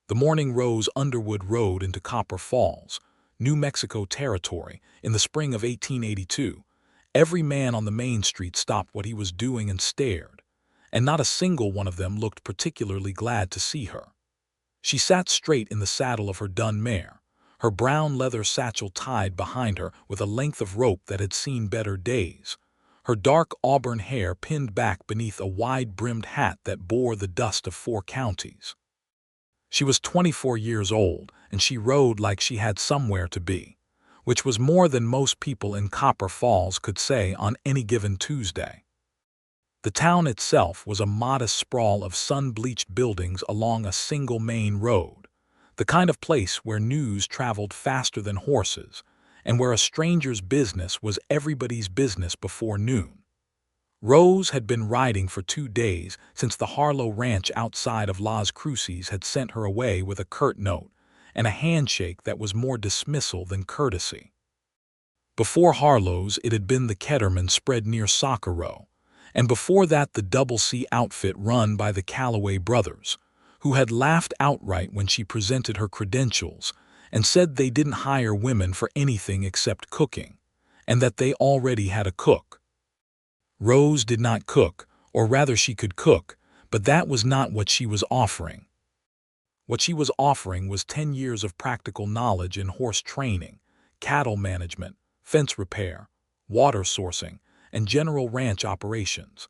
The morning Rose Underwood rode into Copper Falls, New Mexico territory, in the spring of 1882. Every man on the main street stopped what he was doing and stared, and not a single one of them looked particularly glad to see her. She sat straight in the saddle of her dun mare, her brown leather satchel tied behind her with a length of rope that had seen better days, her dark auburn hair pinned back beneath a wide-brimmed hat that bore the dust of 4 counties. She was 24 years old, and she rode like she had somewhere to be, which was more than most people in Copper Falls could say on any given Tuesday. The town itself was a modest sprawl of sun-bleached buildings along a single main road, the kind of place where news traveled faster than horses, and where a stranger's business was everybody's business before noon. Rose had been riding for 2 days since the Harlow Ranch outside of Las Cruces had sent her away with a curt note and a handshake that was more dismissal than courtesy. Before Harlow's, it had been the Ketterman spread near Soccer Row, and before that the Double C outfit run by the Calloway brothers, who had laughed outright when she presented her credentials and said they didn't hire women for anything except cooking, and that they already had a cook. Rose did not cook, or rather she could cook, but that was not what she was offering. What she was offering was 10 years of practical knowledge in horse training, cattle management, fence repair, water sourcing, and general ranch operations.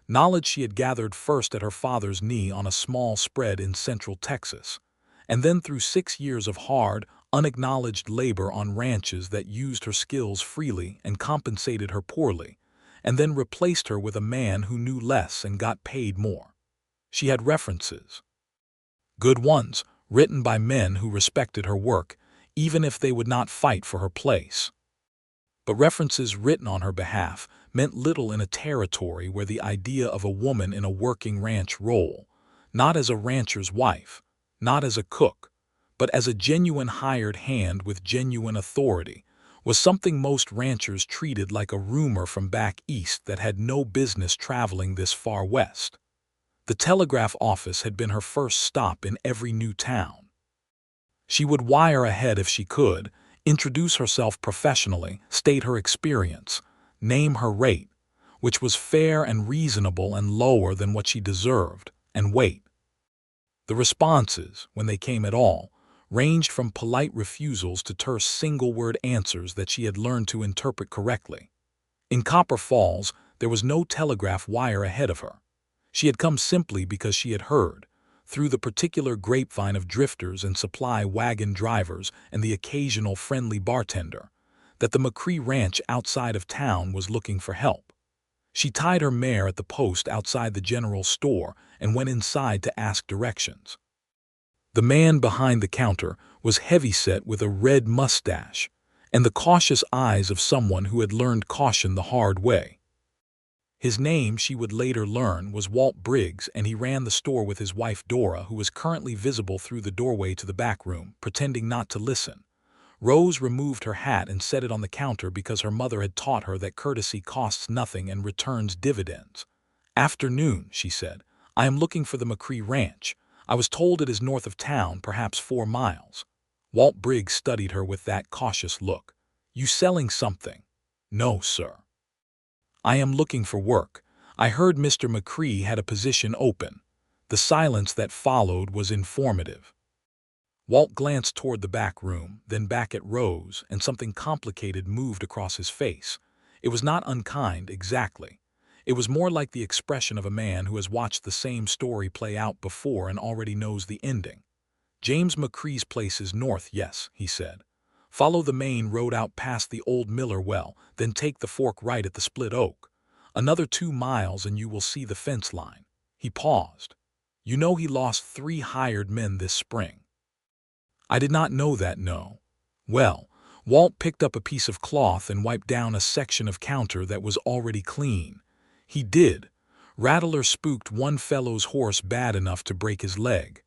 Knowledge she had gathered first at her father's knee on a small spread in central Texas, and then through 6 years of hard, unacknowledged labor on ranches that used her skills freely and compensated her poorly, and then replaced her with a man who knew less and got paid more. She had references. Good ones, written by men who respected her work, even if they would not fight for her place. But references written on her behalf meant little in a territory where the idea of a woman in a working ranch role, not as a rancher's wife, not as a cook, but as a genuine hired hand with genuine authority, was something most ranchers treated like a rumor from back east that had no business traveling this far west. The telegraph office had been her first stop in every new town. She would wire ahead if she could, introduce herself professionally, state her experience, name her rate, which was fair and reasonable and lower than what she deserved, and wait. The responses, when they came at all, ranged from polite refusals to terse single-word answers that she had learned to interpret correctly. In Copper Falls, there was no telegraph wire ahead of her. She had come simply because she had heard, through the particular grapevine of drifters and supply wagon drivers and the occasional friendly bartender, that the McCrae ranch outside of town was looking for help. She tied her mare at the post outside the general store and went inside to ask directions. The man behind the counter was heavy-set with a red mustache and the cautious eyes of someone who had learned caution the hard way. His name, she would later learn, was Walt Briggs, and he ran the store with his wife Dora, who was currently visible through the doorway to the back room, pretending not to listen. Rose removed her hat and set it on the counter because her mother had taught her that courtesy costs nothing and returns dividends. "Afternoon," she said. "I am looking for the McCrae Ranch. I was told it is north of town, perhaps 4 miles. Walt Briggs studied her with that cautious look. "You selling something?" "No, sir. I am looking for work. I heard Mr. McCrae had a position open." The silence that followed was informative. Walt glanced toward the back room, then back at Rose, and something complicated moved across his face. It was not unkind, exactly. It was more like the expression of a man who has watched the same story play out before and already knows the ending. "James McCrae's place is north, yes," he said. "Follow the main road out past the old Miller well, then take the fork right at the Split Oak. Another 2 miles and you will see the fence line." He paused. "You know he lost 3 hired men this spring." "I did not know that, no." "Well," Walt picked up a piece of cloth and wiped down a section of counter that was already clean. "He did. Rattler spooked one fellow's horse bad enough to break his leg.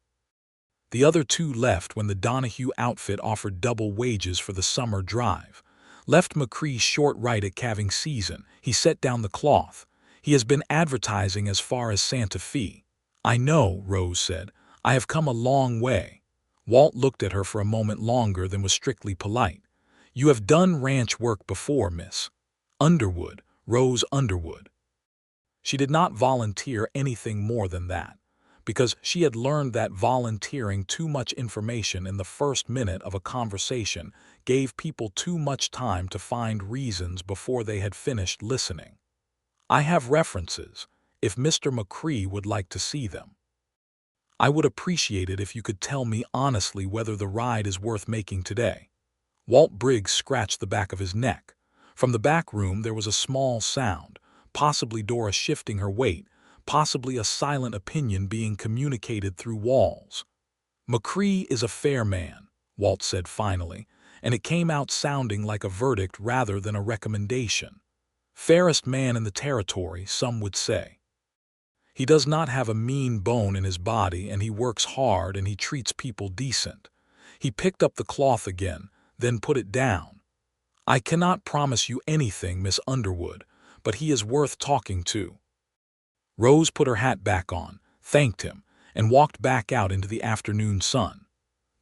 The other 2 left when the Donahue outfit offered double wages for the summer drive. Left McCrae short right at calving season." He set down the cloth. "He has been advertising as far as Santa Fe." "I know," Rose said. "I have come a long way." Walt looked at her for a moment longer than was strictly polite. "You have done ranch work before, Miss Underwood, Rose Underwood." She did not volunteer anything more than that, because she had learned that volunteering too much information in the first minute of a conversation gave people too much time to find reasons before they had finished listening. "I have references, if Mr. McCrae would like to see them. I would appreciate it if you could tell me honestly whether the ride is worth making today." Walt Briggs scratched the back of his neck. From the back room there was a small sound, possibly Dora shifting her weight, possibly a silent opinion being communicated through walls. "McCrae is a fair man," Walt said finally, and it came out sounding like a verdict rather than a recommendation. "Fairest man in the territory, some would say. He does not have a mean bone in his body, and he works hard, and he treats people decent." He picked up the cloth again, then put it down. "I cannot promise you anything, Miss Underwood, but he is worth talking to." Rose put her hat back on, thanked him, and walked back out into the afternoon sun.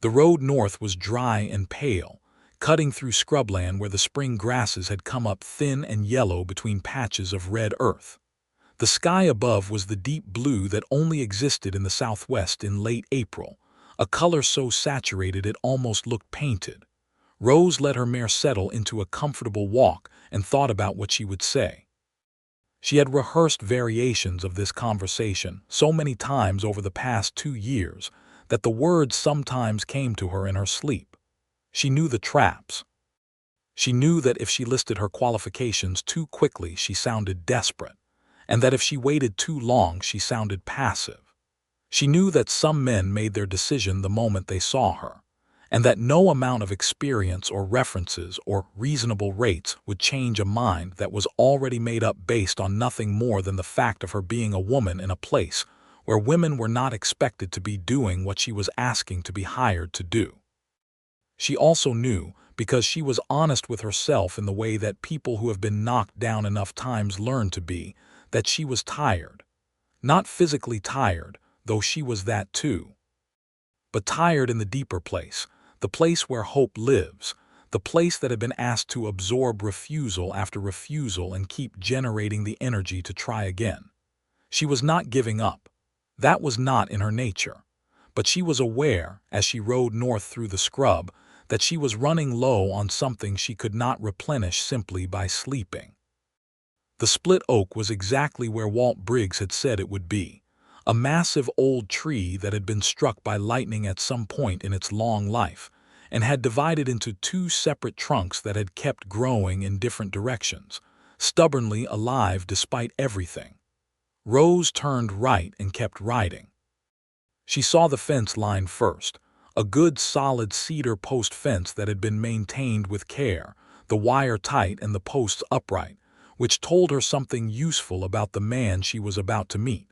The road north was dry and pale, cutting through scrubland where the spring grasses had come up thin and yellow between patches of red earth. The sky above was the deep blue that only existed in the southwest in late April, a color so saturated it almost looked painted. Rose let her mare settle into a comfortable walk and thought about what she would say. She had rehearsed variations of this conversation so many times over the past 2 years that the words sometimes came to her in her sleep. She knew the traps. She knew that if she listed her qualifications too quickly she sounded desperate, and that if she waited too long she sounded passive. She knew that some men made their decision the moment they saw her, and that no amount of experience or references or reasonable rates would change a mind that was already made up based on nothing more than the fact of her being a woman in a place where women were not expected to be doing what she was asking to be hired to do. She also knew, because she was honest with herself in the way that people who have been knocked down enough times learn to be, that she was tired. Not physically tired, though she was that too, but tired in the deeper place, the place where hope lives, the place that had been asked to absorb refusal after refusal and keep generating the energy to try again. She was not giving up. That was not in her nature. But she was aware, as she rode north through the scrub, that she was running low on something she could not replenish simply by sleeping. The split oak was exactly where Walt Briggs had said it would be, a massive old tree that had been struck by lightning at some point in its long life, and had divided into two separate trunks that had kept growing in different directions, stubbornly alive despite everything. Rose turned right and kept riding. She saw the fence line first, a good solid cedar post fence that had been maintained with care, the wire tight and the posts upright, which told her something useful about the man she was about to meet.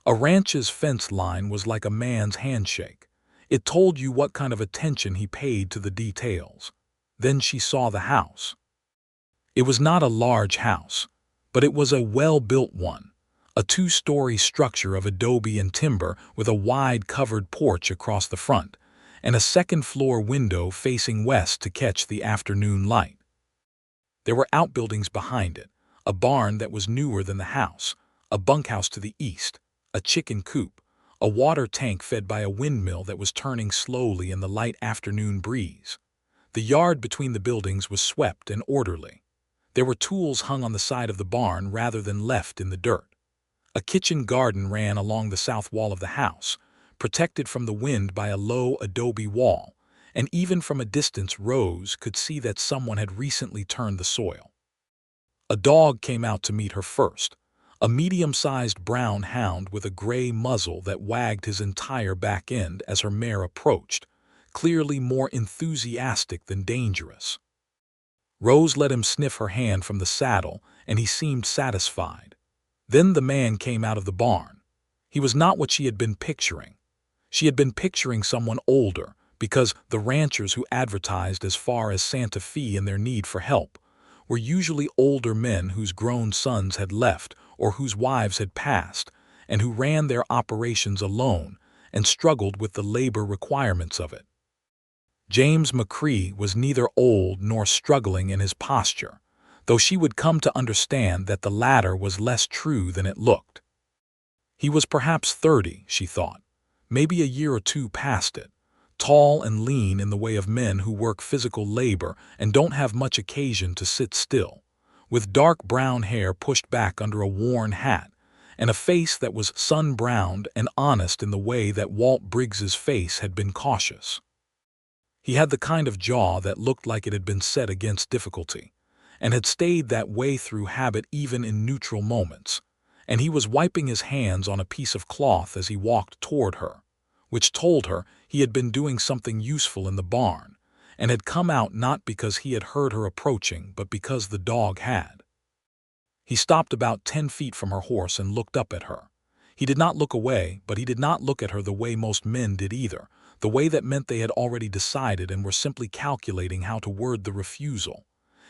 A ranch's fence line was like a man's handshake. It told you what kind of attention he paid to the details. Then she saw the house. It was not a large house, but it was a well-built one, a 2-story structure of adobe and timber with a wide covered porch across the front, and a second-floor window facing west to catch the afternoon light. There were outbuildings behind it, a barn that was newer than the house, a bunkhouse to the east, a chicken coop, a water tank fed by a windmill that was turning slowly in the light afternoon breeze. The yard between the buildings was swept and orderly. There were tools hung on the side of the barn rather than left in the dirt. A kitchen garden ran along the south wall of the house, protected from the wind by a low adobe wall, and even from a distance Rose could see that someone had recently turned the soil. A dog came out to meet her first, a medium-sized brown hound with a gray muzzle that wagged his entire back end as her mare approached, clearly more enthusiastic than dangerous. Rose let him sniff her hand from the saddle, and he seemed satisfied. Then the man came out of the barn. He was not what she had been picturing. She had been picturing someone older, because the ranchers who advertised as far as Santa Fe in their need for help were usually older men whose grown sons had left or whose wives had passed, and who ran their operations alone and struggled with the labor requirements of it. James McCrae was neither old nor struggling in his posture, though she would come to understand that the latter was less true than it looked. He was perhaps 30, she thought, maybe a year or two past it, tall and lean in the way of men who work physical labor and don't have much occasion to sit still, with dark brown hair pushed back under a worn hat, and a face that was sun-browned and honest in the way that Walt Briggs's face had been cautious. He had the kind of jaw that looked like it had been set against difficulty, and had stayed that way through habit even in neutral moments, and he was wiping his hands on a piece of cloth as he walked toward her, which told her he had been doing something useful in the barn, and had come out not because he had heard her approaching, but because the dog had. He stopped about 10 feet from her horse and looked up at her. He did not look away, but he did not look at her the way most men did either, the way that meant they had already decided and were simply calculating how to word the refusal.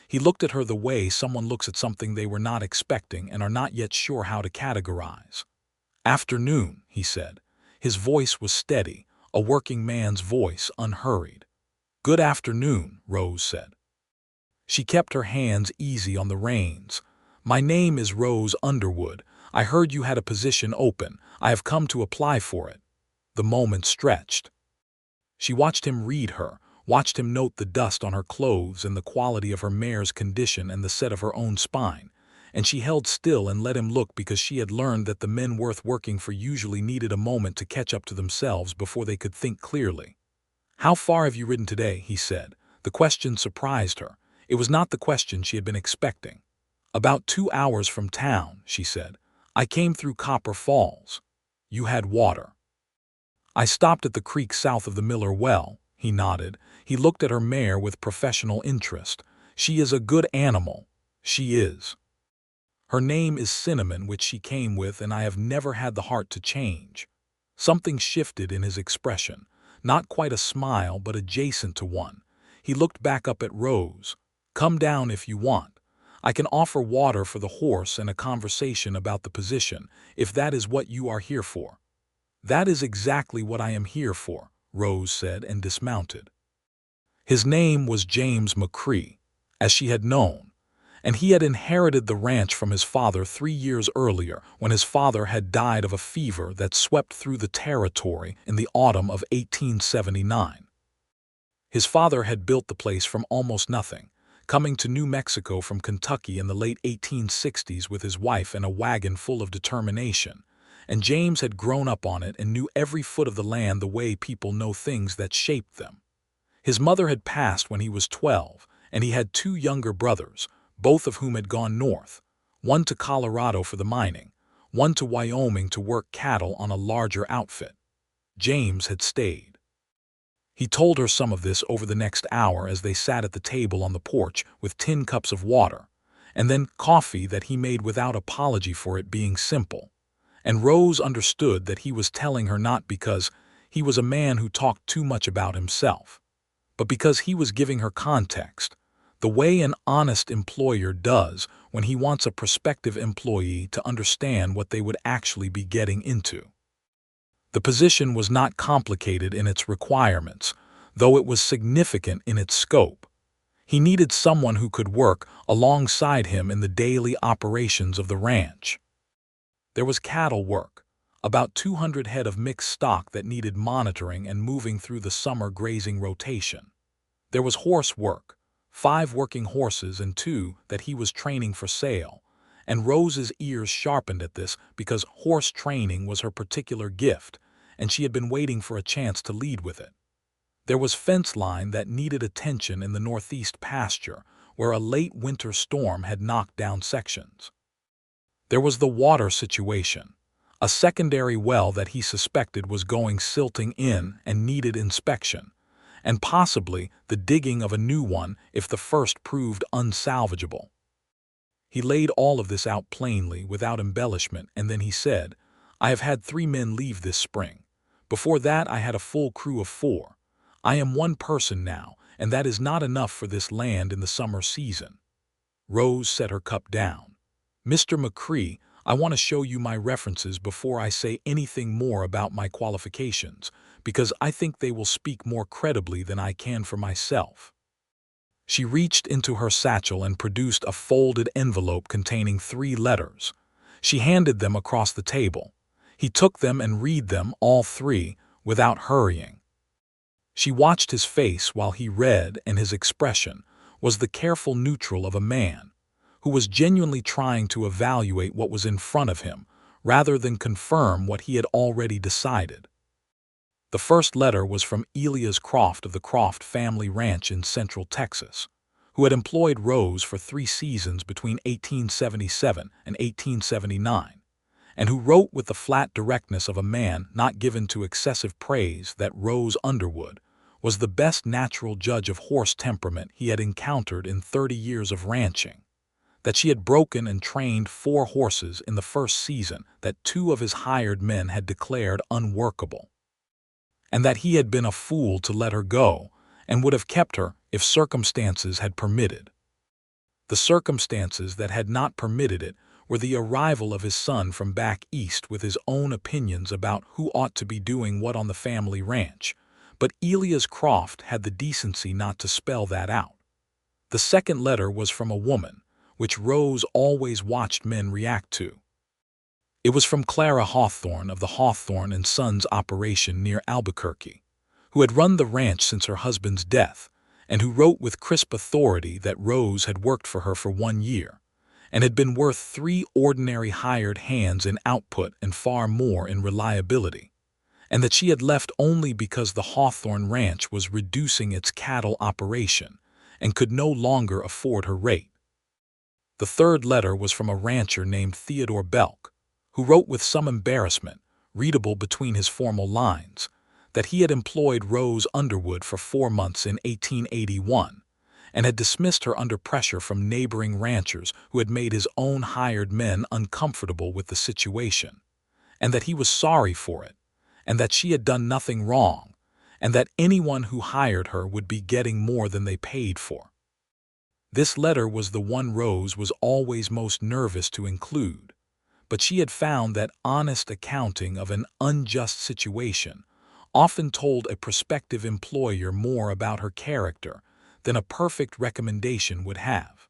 He looked at her the way someone looks at something they were not expecting and are not yet sure how to categorize. "Afternoon," he said. His voice was steady, a working man's voice, unhurried. "Good afternoon," Rose said. She kept her hands easy on the reins. "My name is Rose Underwood. I heard you had a position open. I have come to apply for it." The moment stretched. She watched him read her, watched him note the dust on her clothes and the quality of her mare's condition and the set of her own spine, and she held still and let him look because she had learned that the men worth working for usually needed a moment to catch up to themselves before they could think clearly. "How far have you ridden today?" he said. The question surprised her. It was not the question she had been expecting. "About 2 hours from town," she said. "I came through Copper Falls." "You had water?" "I stopped at the creek south of the Miller Well," he nodded. He looked at her mare with professional interest. "She is a good animal." "She is." "Her name is Cinnamon, which she came with, and I have never had the heart to change." Something shifted in his expression. Not quite a smile, but adjacent to one. He looked back up at Rose. "Come down if you want. I can offer water for the horse and a conversation about the position, if that is what you are here for." "That is exactly what I am here for," Rose said, and dismounted. His name was James McCrae, as she had known, and he had inherited the ranch from his father 3 years earlier when his father had died of a fever that swept through the territory in the autumn of 1879. His father had built the place from almost nothing, coming to New Mexico from Kentucky in the late 1860s with his wife and a wagon full of determination, and James had grown up on it and knew every foot of the land the way people know things that shaped them. His mother had passed when he was 12, and he had 2 younger brothers, both of whom had gone north, one to Colorado for the mining, one to Wyoming to work cattle on a larger outfit. James had stayed. He told her some of this over the next hour as they sat at the table on the porch with tin cups of water, and then coffee that he made without apology for it being simple. And Rose understood that he was telling her not because he was a man who talked too much about himself, but because he was giving her context, the way an honest employer does when he wants a prospective employee to understand what they would actually be getting into. The position was not complicated in its requirements, though it was significant in its scope. He needed someone who could work alongside him in the daily operations of the ranch. There was cattle work, about 200 head of mixed stock that needed monitoring and moving through the summer grazing rotation. There was horse work, 5 working horses and 2 that he was training for sale, and Rose's ears sharpened at this because horse training was her particular gift, and she had been waiting for a chance to lead with it. There was fence line that needed attention in the northeast pasture, where a late winter storm had knocked down sections. There was the water situation, a secondary well that he suspected was going silting in and needed inspection, and possibly the digging of a new one if the first proved unsalvageable. He laid all of this out plainly, without embellishment, and then he said, "I have had 3 men leave this spring. Before that I had a full crew of 4. I am 1 person now, and that is not enough for this land in the summer season." Rose set her cup down. "Mr. McCrae, I want to show you my references before I say anything more about my qualifications, because I think they will speak more credibly than I can for myself." She reached into her satchel and produced a folded envelope containing 3 letters. She handed them across the table. He took them and read them, all 3, without hurrying. She watched his face while he read, and his expression was the careful neutral of a man who was genuinely trying to evaluate what was in front of him rather than confirm what he had already decided. The first letter was from Elias Croft of the Croft family ranch in central Texas, who had employed Rose for 3 seasons between 1877 and 1879, and who wrote with the flat directness of a man not given to excessive praise that Rose Underwood was the best natural judge of horse temperament he had encountered in 30 years of ranching, that she had broken and trained 4 horses in the first season that 2 of his hired men had declared unworkable, and that he had been a fool to let her go and would have kept her if circumstances had permitted. The circumstances that had not permitted it were the arrival of his son from back east with his own opinions about who ought to be doing what on the family ranch, but Elias Croft had the decency not to spell that out. The second letter was from a woman, which Rose always watched men react to. It was from Clara Hawthorne of the Hawthorne and Sons operation near Albuquerque, who had run the ranch since her husband's death, and who wrote with crisp authority that Rose had worked for her for 1 year, and had been worth 3 ordinary hired hands in output and far more in reliability, and that she had left only because the Hawthorne ranch was reducing its cattle operation and could no longer afford her rate. The third letter was from a rancher named Theodore Belk, who wrote with some embarrassment, readable between his formal lines, that he had employed Rose Underwood for 4 months in 1881, and had dismissed her under pressure from neighboring ranchers who had made his own hired men uncomfortable with the situation, and that he was sorry for it, and that she had done nothing wrong, and that anyone who hired her would be getting more than they paid for. This letter was the one Rose was always most nervous to include, but she had found that honest accounting of an unjust situation often told a prospective employer more about her character than a perfect recommendation would have.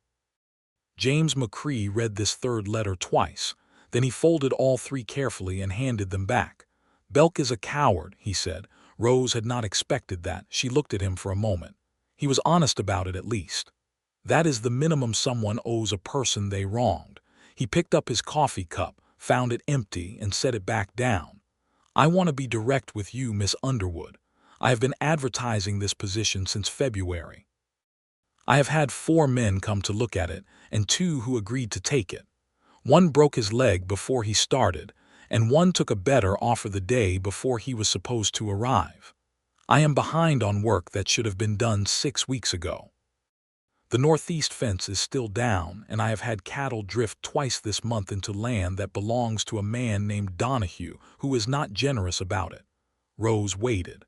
James McCrae read this third letter twice, then he folded all 3 carefully and handed them back. "Belk is a coward," he said. Rose had not expected that. She looked at him for a moment. He was honest about it at least. That is the minimum someone owes a person they wronged. He picked up his coffee cup, found it empty, and set it back down. "I want to be direct with you, Miss Underwood. I have been advertising this position since February. I have had 4 men come to look at it, and 2 who agreed to take it. 1 broke his leg before he started, and 1 took a better offer the day before he was supposed to arrive. I am behind on work that should have been done 6 weeks ago. The northeast fence is still down, and I have had cattle drift twice this month into land that belongs to a man named Donahue, who is not generous about it." Rose waited.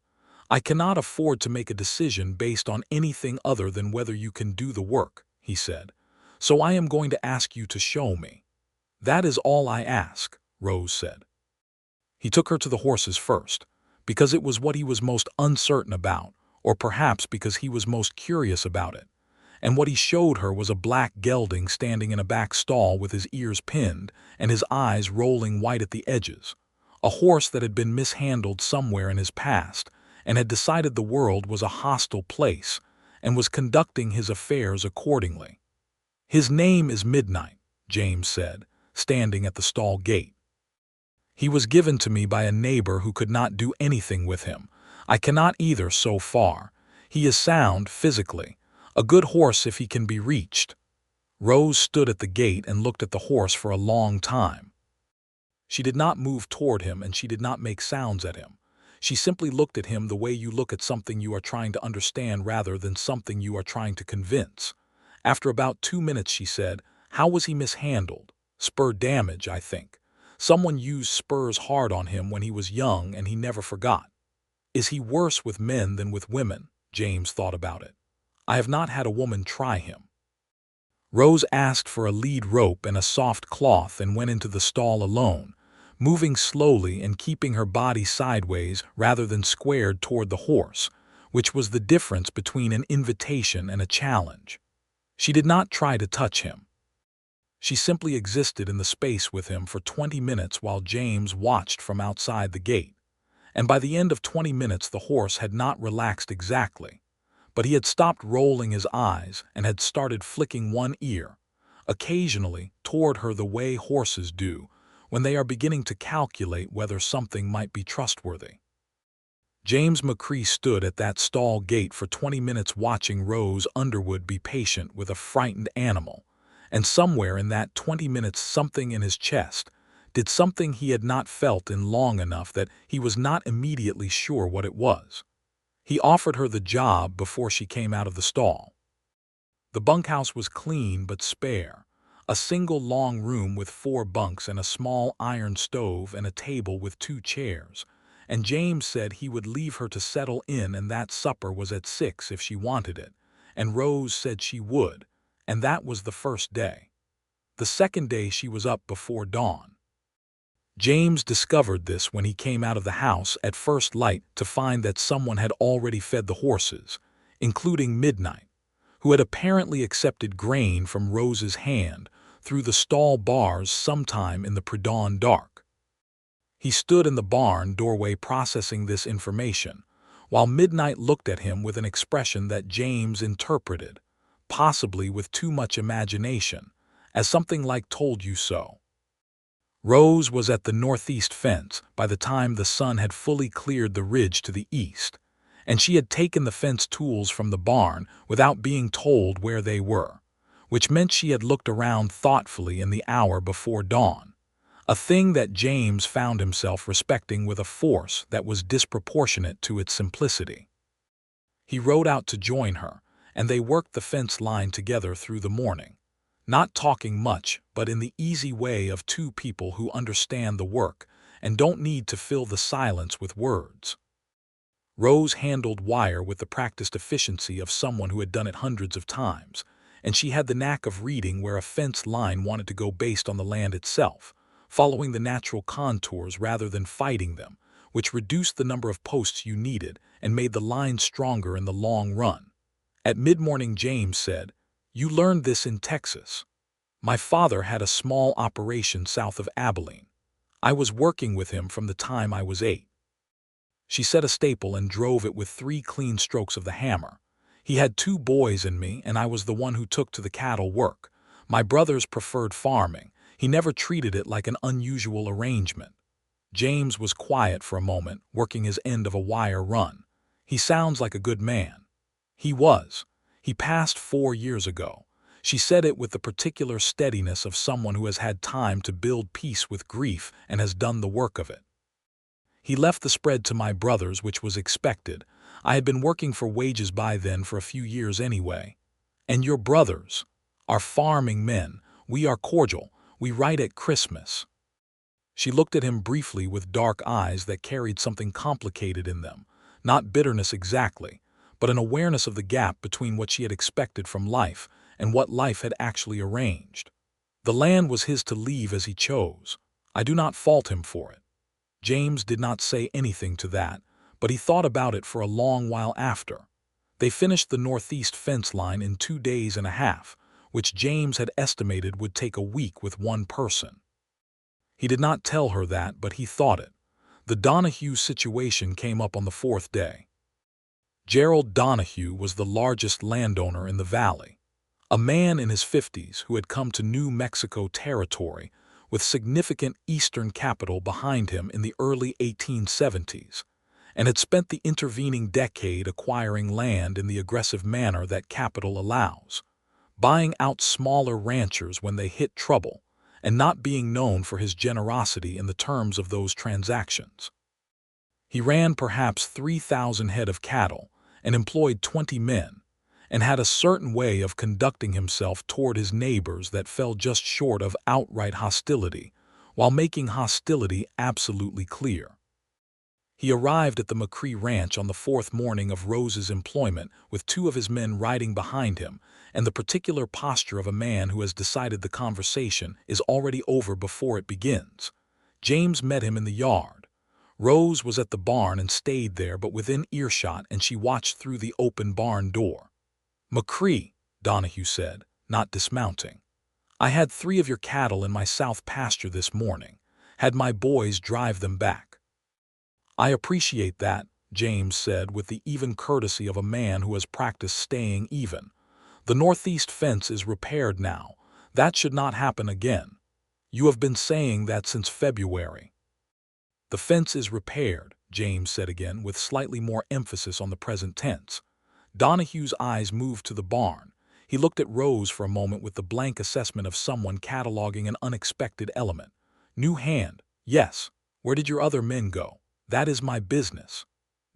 "I cannot afford to make a decision based on anything other than whether you can do the work," he said. "So I am going to ask you to show me." "That is all I ask," Rose said. He took her to the horses first, because it was what he was most uncertain about, or perhaps because he was most curious about it. And what he showed her was a black gelding standing in a back stall with his ears pinned and his eyes rolling white at the edges, a horse that had been mishandled somewhere in his past and had decided the world was a hostile place and was conducting his affairs accordingly. "His name is Midnight," James said, standing at the stall gate. "He was given to me by a neighbor who could not do anything with him. I cannot either so far. He is sound physically. A good horse if he can be reached." Rose stood at the gate and looked at the horse for a long time. She did not move toward him, and she did not make sounds at him. She simply looked at him the way you look at something you are trying to understand rather than something you are trying to convince. After about 2 minutes she said, "How was he mishandled?" "Spur damage, I think. Someone used spurs hard on him when he was young and he never forgot." "Is he worse with men than with women?" James thought about it. "I have not had a woman try him." Rose asked for a lead rope and a soft cloth and went into the stall alone, moving slowly and keeping her body sideways rather than squared toward the horse, which was the difference between an invitation and a challenge. She did not try to touch him. She simply existed in the space with him for 20 minutes while James watched from outside the gate. And by the end of 20 minutes the horse had not relaxed exactly, but he had stopped rolling his eyes and had started flicking one ear, occasionally toward her the way horses do when they are beginning to calculate whether something might be trustworthy. James McCrae stood at that stall gate for 20 minutes watching Rose Underwood be patient with a frightened animal, and somewhere in that 20 minutes something in his chest did something he had not felt in long enough that he was not immediately sure what it was. He offered her the job before she came out of the stall. The bunkhouse was clean but spare, a single long room with 4 bunks and a small iron stove and a table with 2 chairs, and James said he would leave her to settle in and that supper was at 6 if she wanted it, and Rose said she would, and that was the first day. The second day she was up before dawn. James discovered this when he came out of the house at first light to find that someone had already fed the horses, including Midnight, who had apparently accepted grain from Rose's hand through the stall bars sometime in the pre-dawn dark. He stood in the barn doorway processing this information, while Midnight looked at him with an expression that James interpreted, possibly with too much imagination, as something like "told you so." Rose was at the northeast fence by the time the sun had fully cleared the ridge to the east, and she had taken the fence tools from the barn without being told where they were, which meant she had looked around thoughtfully in the hour before dawn, a thing that James found himself respecting with a force that was disproportionate to its simplicity. He rode out to join her, and they worked the fence line together through the morning, not talking much, but in the easy way of 2 people who understand the work and don't need to fill the silence with words. Rose handled wire with the practiced efficiency of someone who had done it hundreds of times, and she had the knack of reading where a fence line wanted to go based on the land itself, following the natural contours rather than fighting them, which reduced the number of posts you needed and made the line stronger in the long run. At mid-morning James said, "You learned this in Texas. My father had a small operation south of Abilene. I was working with him from the time I was 8. She set a staple and drove it with 3 clean strokes of the hammer. He had 2 boys and me, and I was the one who took to the cattle work. My brothers preferred farming. He never treated it like an unusual arrangement." James was quiet for a moment, working his end of a wire run. "He sounds like a good man." He was. He passed 4 years ago. She said it with the particular steadiness of someone who has had time to build peace with grief and has done the work of it. "He left the spread to my brothers, which was expected. I had been working for wages by then for a few years anyway. And your brothers are farming men. We are cordial. We write at Christmas." She looked at him briefly with dark eyes that carried something complicated in them, not bitterness exactly, but an awareness of the gap between what she had expected from life and what life had actually arranged. The land was his to leave as he chose. I do not fault him for it. James did not say anything to that, but he thought about it for a long while after. They finished the northeast fence line in 2 days and a half, which James had estimated would take a week with 1 person. He did not tell her that, but he thought it. The Donahue situation came up on the 4th day. Gerald Donahue was the largest landowner in the valley, a man in his 50s who had come to New Mexico territory with significant eastern capital behind him in the early 1870s, and had spent the intervening decade acquiring land in the aggressive manner that capital allows, buying out smaller ranchers when they hit trouble, and not being known for his generosity in the terms of those transactions. He ran perhaps 3,000 head of cattle and employed 20 men, and had a certain way of conducting himself toward his neighbors that fell just short of outright hostility, while making hostility absolutely clear. He arrived at the McCrae ranch on the fourth morning of Rose's employment with two of his men riding behind him, and the particular posture of a man who has decided the conversation is already over before it begins. James met him in the yard. Rose was at the barn and stayed there but within earshot, and she watched through the open barn door. "McCrae," Donahue said, not dismounting, "I had 3 of your cattle in my south pasture this morning. Had my boys drive them back." "I appreciate that," James said with the even courtesy of a man who has practiced staying even. "The northeast fence is repaired now. That should not happen again. You have been saying that since February." "The fence is repaired," James said again, with slightly more emphasis on the present tense. Donahue's eyes moved to the barn. He looked at Rose for a moment with the blank assessment of someone cataloging an unexpected element. "New hand, yes. Where did your other men go?" "That is my business."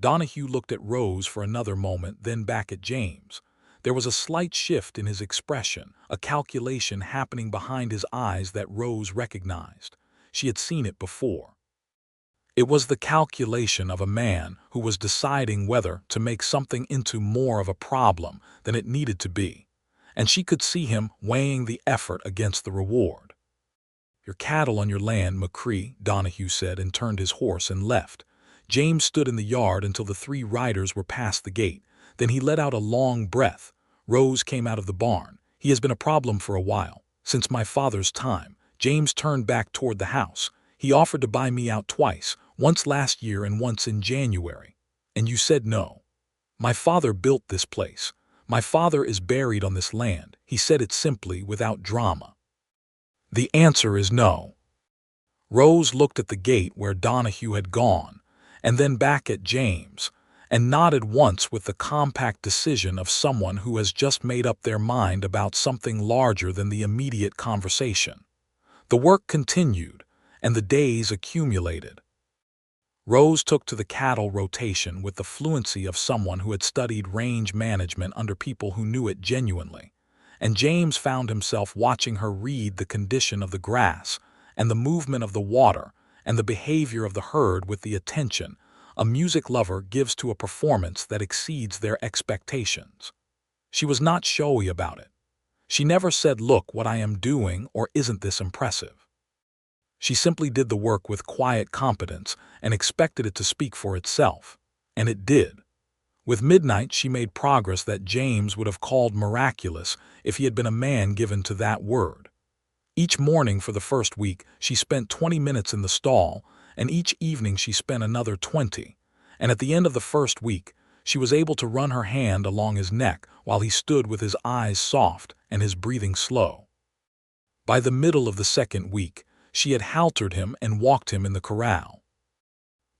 Donahue looked at Rose for another moment, then back at James. There was a slight shift in his expression, a calculation happening behind his eyes that Rose recognized. She had seen it before. It was the calculation of a man who was deciding whether to make something into more of a problem than it needed to be, and she could see him weighing the effort against the reward. "Your cattle on your land, McCrae," Donahue said, and turned his horse and left. James stood in the yard until the 3 riders were past the gate. Then he let out a long breath. Rose came out of the barn. "He has been a problem for a while, since my father's time." James turned back toward the house. "He offered to buy me out twice, once last year and once in January. And you said no. My father built this place. My father is buried on this land." He said it simply, without drama. "The answer is no." Rose looked at the gate where Donahue had gone, and then back at James, and nodded once with the compact decision of someone who has just made up their mind about something larger than the immediate conversation. The work continued, and the days accumulated. Rose took to the cattle rotation with the fluency of someone who had studied range management under people who knew it genuinely, and James found himself watching her read the condition of the grass and the movement of the water and the behavior of the herd with the attention a music lover gives to a performance that exceeds their expectations. She was not showy about it. She never said, "Look what I am doing," or "Isn't this impressive?" She simply did the work with quiet competence and expected it to speak for itself. And it did. With midnight, she made progress that James would have called miraculous if he had been a man given to that word. Each morning for the first week, she spent 20 minutes in the stall, and each evening she spent another 20. And at the end of the first week, she was able to run her hand along his neck while he stood with his eyes soft and his breathing slow. By the middle of the second week, she had haltered him and walked him in the corral.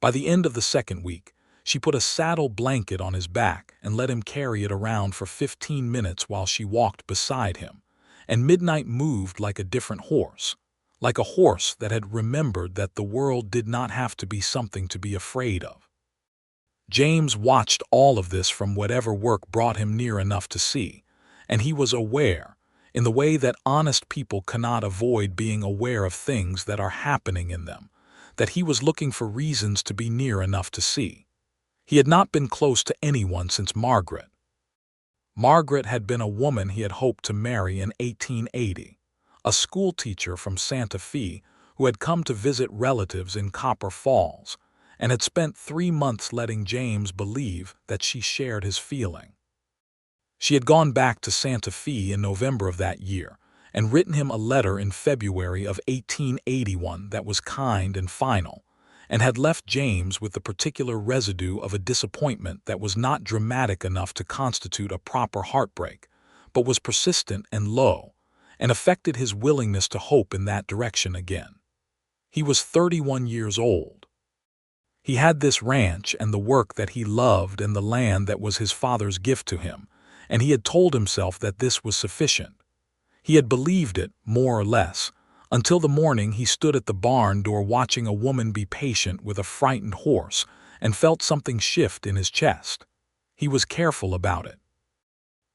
By the end of the second week, she put a saddle blanket on his back and let him carry it around for 15 minutes while she walked beside him, and midnight moved like a different horse, like a horse that had remembered that the world did not have to be something to be afraid of. James watched all of this from whatever work brought him near enough to see, and he was aware, in the way that honest people cannot avoid being aware of things that are happening in them, that he was looking for reasons to be near enough to see. He had not been close to anyone since Margaret. Margaret had been a woman he had hoped to marry in 1880, a schoolteacher from Santa Fe who had come to visit relatives in Copper Falls, and had spent 3 months letting James believe that she shared his feeling. She had gone back to Santa Fe in November of that year and written him a letter in February of 1881 that was kind and final, and had left James with the particular residue of a disappointment that was not dramatic enough to constitute a proper heartbreak, but was persistent and low, and affected his willingness to hope in that direction again. He was 31 years old. He had this ranch and the work that he loved and the land that was his father's gift to him, and he had told himself that this was sufficient. He had believed it, more or less, until the morning he stood at the barn door watching a woman be patient with a frightened horse and felt something shift in his chest. He was careful about it.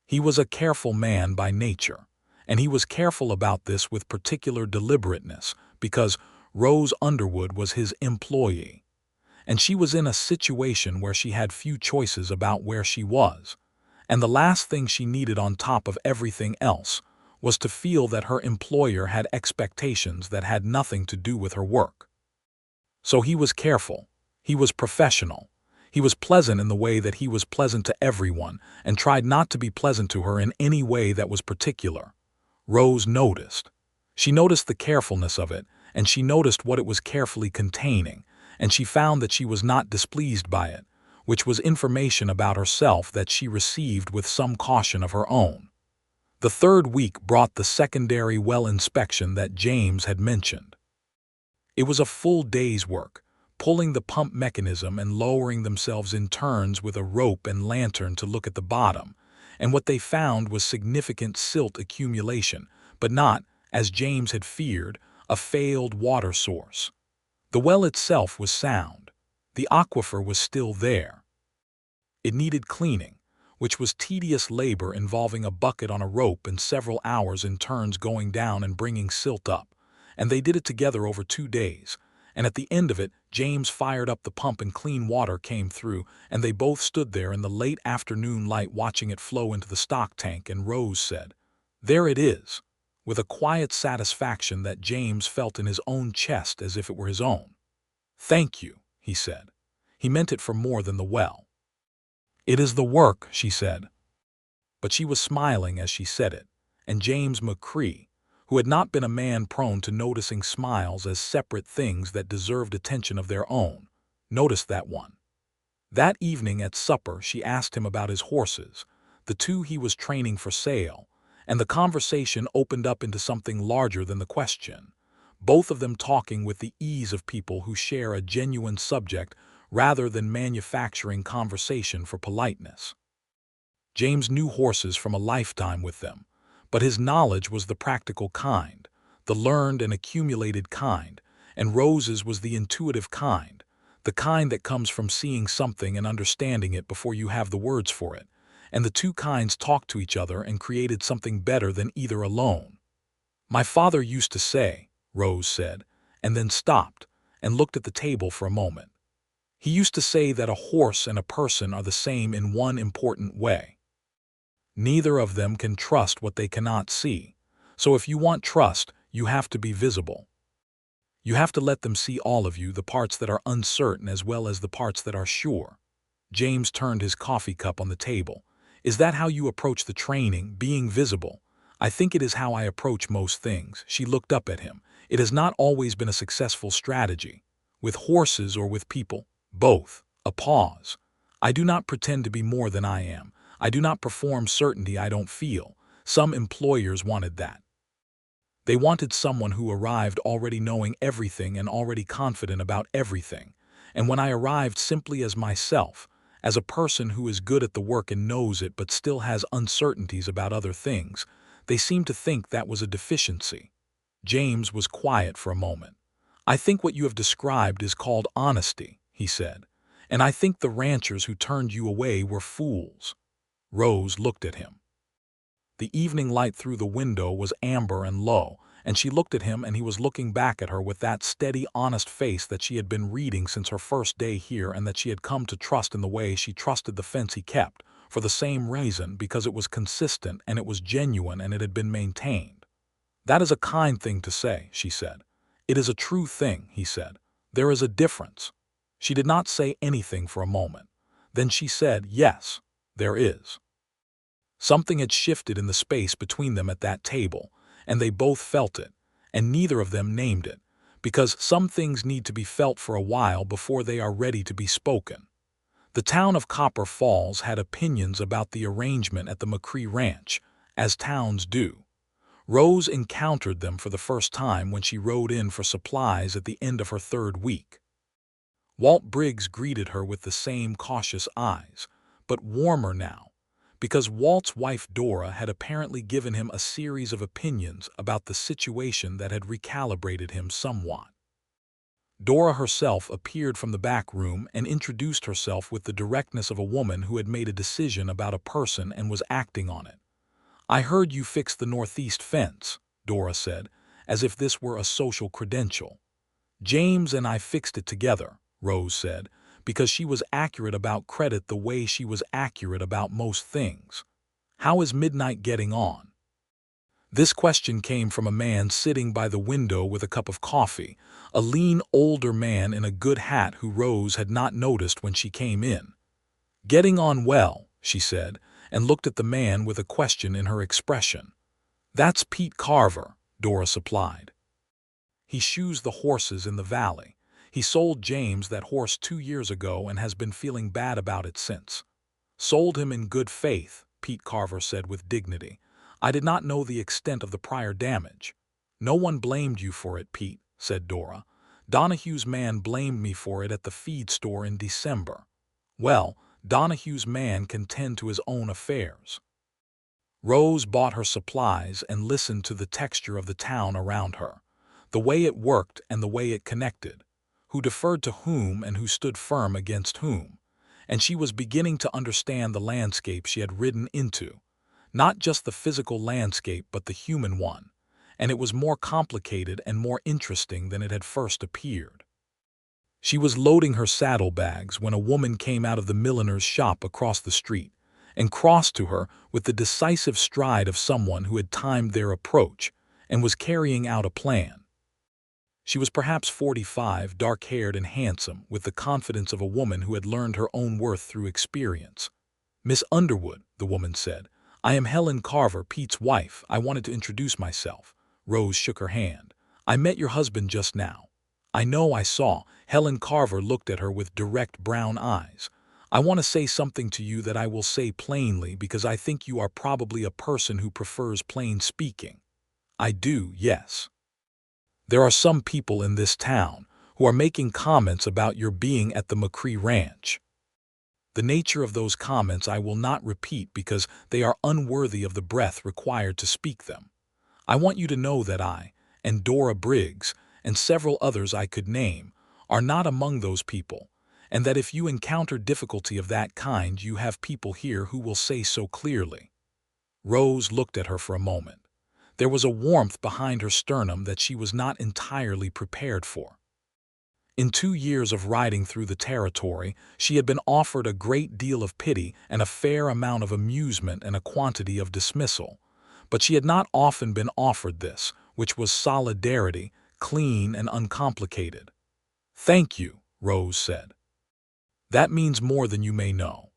He was a careful man by nature, and he was careful about this with particular deliberateness because Rose Underwood was his employee. and she was in a situation where she had few choices about where she was. And the last thing she needed on top of everything else was to feel that her employer had expectations that had nothing to do with her work. So he was careful. He was professional. He was pleasant in the way that he was pleasant to everyone and tried not to be pleasant to her in any way that was particular. Rose noticed. She noticed the carefulness of it, and she noticed what it was carefully containing, and she found that she was not displeased by it, which was information about herself that she received with some caution of her own. The third week brought the secondary well inspection that James had mentioned. It was a full day's work, pulling the pump mechanism and lowering themselves in turns with a rope and lantern to look at the bottom, and what they found was significant silt accumulation, but not, as James had feared, a failed water source. The well itself was sound. The aquifer was still there. It needed cleaning, which was tedious labor involving a bucket on a rope and several hours in turns going down and bringing silt up, and they did it together over 2 days, and at the end of it, James fired up the pump and clean water came through, and they both stood there in the late afternoon light watching it flow into the stock tank, and Rose said, "There it is," with a quiet satisfaction that James felt in his own chest as if it were his own. "Thank you," he said. He meant it for more than the well. "It is the work," she said. But she was smiling as she said it, and James McCrae, who had not been a man prone to noticing smiles as separate things that deserved attention of their own, noticed that one. That evening at supper she asked him about his horses, the 2 he was training for sale, and the conversation opened up into something larger than the question, both of them talking with the ease of people who share a genuine subject rather than manufacturing conversation for politeness. James knew horses from a lifetime with them, but his knowledge was the practical kind, the learned and accumulated kind, and Rose's was the intuitive kind, the kind that comes from seeing something and understanding it before you have the words for it, and the 2 kinds talked to each other and created something better than either alone. "My father used to say," Rose said, and then stopped and looked at the table for a moment. "He used to say that a horse and a person are the same in one important way. Neither of them can trust what they cannot see. So if you want trust, you have to be visible. You have to let them see all of you, the parts that are uncertain as well as the parts that are sure." James turned his coffee cup on the table. "Is that how you approach the training, being visible?" "I think it is how I approach most things." She looked up at him. "It has not always been a successful strategy. With horses or with people? Both." A pause. "I do not pretend to be more than I am. I do not perform certainty I don't feel. Some employers wanted that. They wanted someone who arrived already knowing everything and already confident about everything. And when I arrived simply as myself, as a person who is good at the work and knows it but still has uncertainties about other things, they seemed to think that was a deficiency." James was quiet for a moment. "I think what you have described is called honesty," he said. "And I think the ranchers who turned you away were fools." Rose looked at him. The evening light through the window was amber and low, and she looked at him and he was looking back at her with that steady, honest face that she had been reading since her first day here and that she had come to trust in the way she trusted the fence he kept, for the same reason, because it was consistent and it was genuine and it had been maintained. "That is a kind thing to say," she said. "It is a true thing," he said. "There is a difference." She did not say anything for a moment. Then she said, "Yes, there is." Something had shifted in the space between them at that table, and they both felt it, and neither of them named it, because some things need to be felt for a while before they are ready to be spoken. The town of Copper Falls had opinions about the arrangement at the McCrae ranch, as towns do. Rose encountered them for the first time when she rode in for supplies at the end of her 3rd week. Walt Briggs greeted her with the same cautious eyes, but warmer now, because Walt's wife Dora had apparently given him a series of opinions about the situation that had recalibrated him somewhat. Dora herself appeared from the back room and introduced herself with the directness of a woman who had made a decision about a person and was acting on it. "I heard you fixed the northeast fence," Dora said, as if this were a social credential. "James and I fixed it together," Rose said, because she was accurate about credit the way she was accurate about most things. "How is Midnight getting on?" This question came from a man sitting by the window with a cup of coffee, a lean older man in a good hat who Rose had not noticed when she came in. "Getting on well," she said, and looked at the man with a question in her expression. "That's Pete Carver," Dora supplied. "He shoes the horses in the valley. He sold James that horse 2 years ago and has been feeling bad about it since." "Sold him in good faith," Pete Carver said with dignity. "I did not know the extent of the prior damage." "No one blamed you for it, Pete," said Dora. "Donahue's man blamed me for it at the feed store in December." "Well, Donahue's man can tend to his own affairs." Rose bought her supplies and listened to the texture of the town around her, the way it worked and the way it connected, who deferred to whom and who stood firm against whom, and she was beginning to understand the landscape she had ridden into, not just the physical landscape but the human one, and it was more complicated and more interesting than it had first appeared. She was loading her saddlebags when a woman came out of the milliner's shop across the street and crossed to her with the decisive stride of someone who had timed their approach and was carrying out a plan. She was perhaps 45, dark-haired and handsome, with the confidence of a woman who had learned her own worth through experience. "Miss Underwood," the woman said, "I am Helen Carver, Pete's wife. I wanted to introduce myself." Rose shook her hand. "I met your husband just now." "I know, I saw." Helen Carver looked at her with direct brown eyes. "I want to say something to you that I will say plainly because I think you are probably a person who prefers plain speaking." "I do, yes. There are some people in this town who are making comments about your being at the McCrae ranch. The nature of those comments I will not repeat because they are unworthy of the breath required to speak them. I want you to know that I, and Dora Briggs, and several others I could name, are not among those people, and that if you encounter difficulty of that kind you have people here who will say so clearly." Rose looked at her for a moment. There was a warmth behind her sternum that she was not entirely prepared for. In 2 years of riding through the territory, she had been offered a great deal of pity and a fair amount of amusement and a quantity of dismissal, but she had not often been offered this, which was solidarity, clean and uncomplicated. "Thank you," Rose said. "That means more than you may know."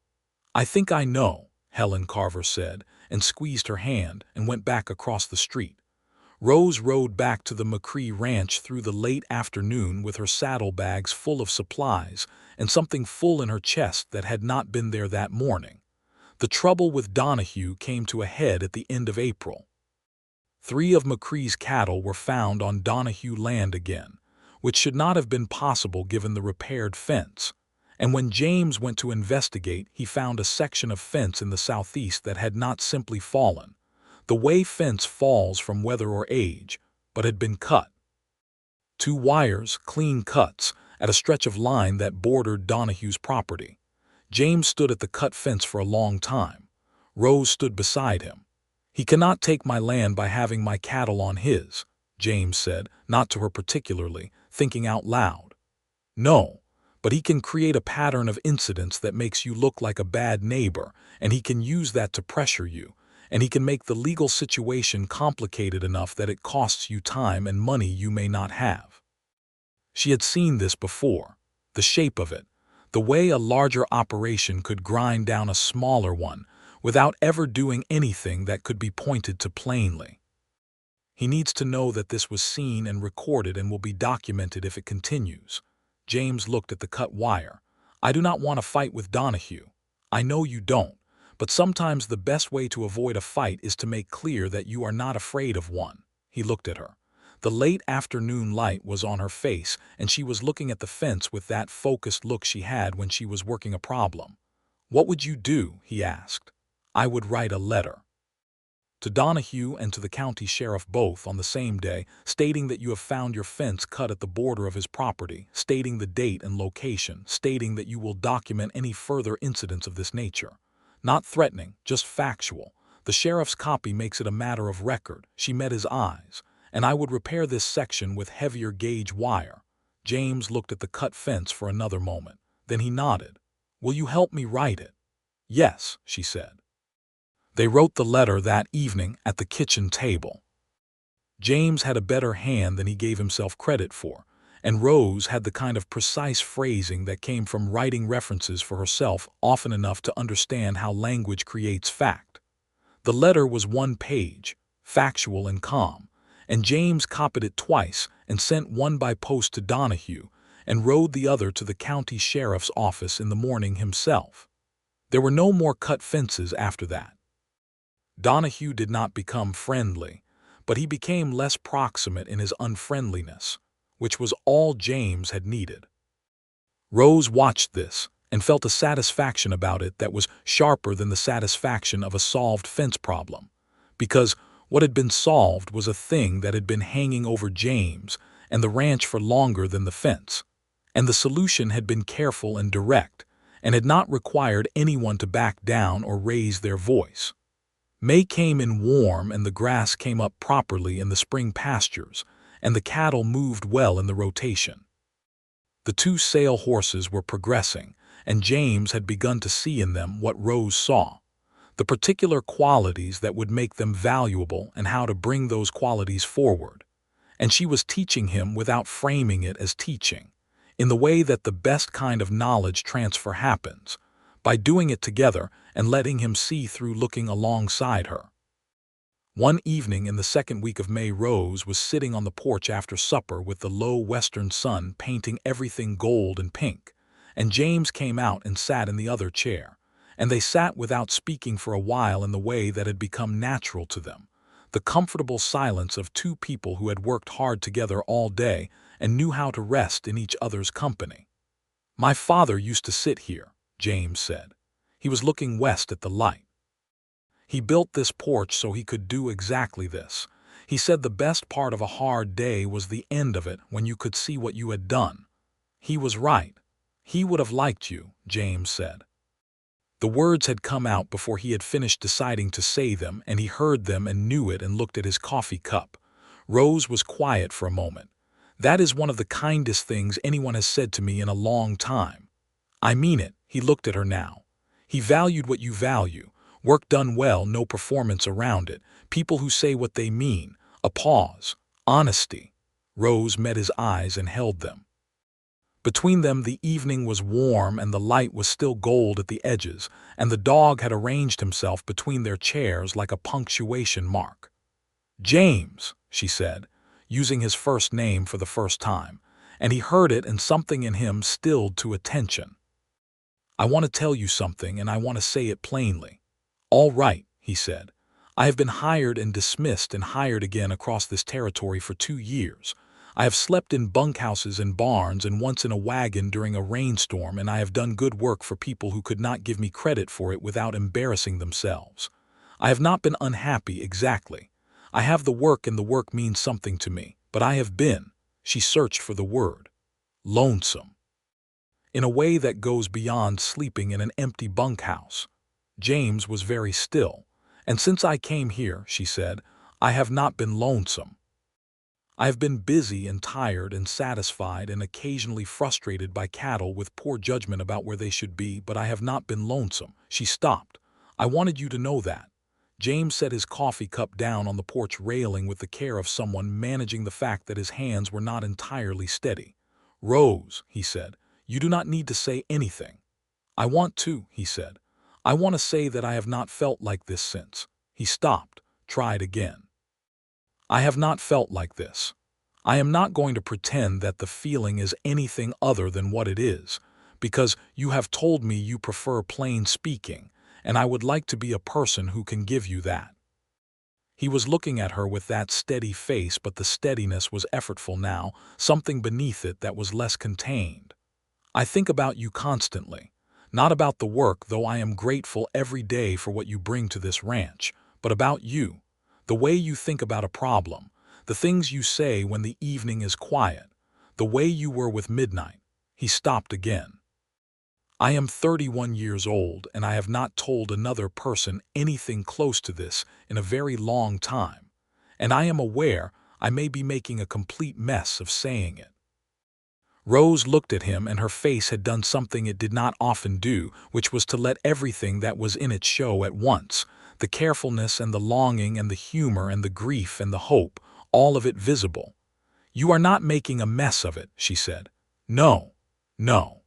"I think I know," Helen Carver said, and squeezed her hand and went back across the street. Rose rode back to the McCrae ranch through the late afternoon with her saddlebags full of supplies and something full in her chest that had not been there that morning. The trouble with Donahue came to a head at the end of April. 3 of McCrae's cattle were found on Donahue land again, which should not have been possible given the repaired fence, and when James went to investigate he found a section of fence in the southeast that had not simply fallen, the way fence falls from weather or age, but had been cut. 2 wires, clean cuts, at a stretch of line that bordered Donahue's property. James stood at the cut fence for a long time. Rose stood beside him. "He cannot take my land by having my cattle on his," James said, not to her particularly, thinking out loud. "No, but he can create a pattern of incidents that makes you look like a bad neighbor, and he can use that to pressure you, and he can make the legal situation complicated enough that it costs you time and money you may not have." She had seen this before, the shape of it, the way a larger operation could grind down a smaller one without ever doing anything that could be pointed to plainly. "He needs to know that this was seen and recorded and will be documented if it continues." James looked at the cut wire. "I do not want to fight with Donahue. I know you don't, but sometimes the best way to avoid a fight is to make clear that you are not afraid of one." He looked at her. The late afternoon light was on her face, and she was looking at the fence with that focused look she had when she was working a problem. "What would you do?" he asked. "I would write a letter to Donahue and to the county sheriff both on the same day, stating that you have found your fence cut at the border of his property, stating the date and location, stating that you will document any further incidents of this nature. Not threatening, just factual. The sheriff's copy makes it a matter of record." She met his eyes. "And I would repair this section with heavier gauge wire." James looked at the cut fence for another moment. Then he nodded. "Will you help me write it?" "Yes," she said. They wrote the letter that evening at the kitchen table. James had a better hand than he gave himself credit for, and Rose had the kind of precise phrasing that came from writing references for herself often enough to understand how language creates fact. The letter was 1 page, factual and calm, and James copied it twice and sent one by post to Donahue and rode the other to the county sheriff's office in the morning himself. There were no more cut fences after that. Donahue did not become friendly, but he became less proximate in his unfriendliness, which was all James had needed. Rose watched this and felt a satisfaction about it that was sharper than the satisfaction of a solved fence problem, because what had been solved was a thing that had been hanging over James and the ranch for longer than the fence, and the solution had been careful and direct and had not required anyone to back down or raise their voice. May came in warm and the grass came up properly in the spring pastures, and the cattle moved well in the rotation. The 2 sale horses were progressing, and James had begun to see in them what Rose saw, the particular qualities that would make them valuable and how to bring those qualities forward. And she was teaching him without framing it as teaching, in the way that the best kind of knowledge transfer happens, by doing it together and letting him see through looking alongside her. One evening in the second week of May, Rose was sitting on the porch after supper with the low western sun painting everything gold and pink, and James came out and sat in the other chair, and they sat without speaking for a while in the way that had become natural to them, the comfortable silence of 2 people who had worked hard together all day and knew how to rest in each other's company. "My father used to sit here," James said. He was looking west at the light. "He built this porch so he could do exactly this. He said the best part of a hard day was the end of it when you could see what you had done. He was right. He would have liked you," James said. The words had come out before he had finished deciding to say them, and he heard them and knew it and looked at his coffee cup. Rose was quiet for a moment. "That is one of the kindest things anyone has said to me in a long time. I mean it." He looked at her now. "He valued what you value. Work done well, no performance around it. People who say what they mean. A pause. Honesty." Rose met his eyes and held them. Between them the evening was warm and the light was still gold at the edges, and the dog had arranged himself between their chairs like a punctuation mark. "James," she said, using his first name for the first time, and he heard it and something in him stilled to attention. "I want to tell you something, and I want to say it plainly." "All right," he said. "I have been hired and dismissed and hired again across this territory for 2 years. I have slept in bunkhouses and barns and once in a wagon during a rainstorm, and I have done good work for people who could not give me credit for it without embarrassing themselves. I have not been unhappy exactly. I have the work and the work means something to me, but I have been," she searched for the word, "lonesome. In a way that goes beyond sleeping in an empty bunkhouse." James was very still. "And since I came here," she said, "I have not been lonesome. I have been busy and tired and satisfied and occasionally frustrated by cattle with poor judgment about where they should be, but I have not been lonesome." She stopped. "I wanted you to know that." James set his coffee cup down on the porch railing with the care of someone managing the fact that his hands were not entirely steady. "Rose," he said, "you do not need to say anything." "I want to," he said. "I want to say that I have not felt like this since." He stopped, tried again. "I have not felt like this. I am not going to pretend that the feeling is anything other than what it is, because you have told me you prefer plain speaking, and I would like to be a person who can give you that." He was looking at her with that steady face, but the steadiness was effortful now, something beneath it that was less contained. "I think about you constantly. Not about the work, though I am grateful every day for what you bring to this ranch, but about you, the way you think about a problem, the things you say when the evening is quiet, the way you were with midnight." He stopped again. "I am 31 years old, and I have not told another person anything close to this in a very long time, and I am aware I may be making a complete mess of saying it." Rose looked at him, and her face had done something it did not often do, which was to let everything that was in it show at once, the carefulness and the longing and the humor and the grief and the hope, all of it visible. "You are not making a mess of it," she said. "No, no."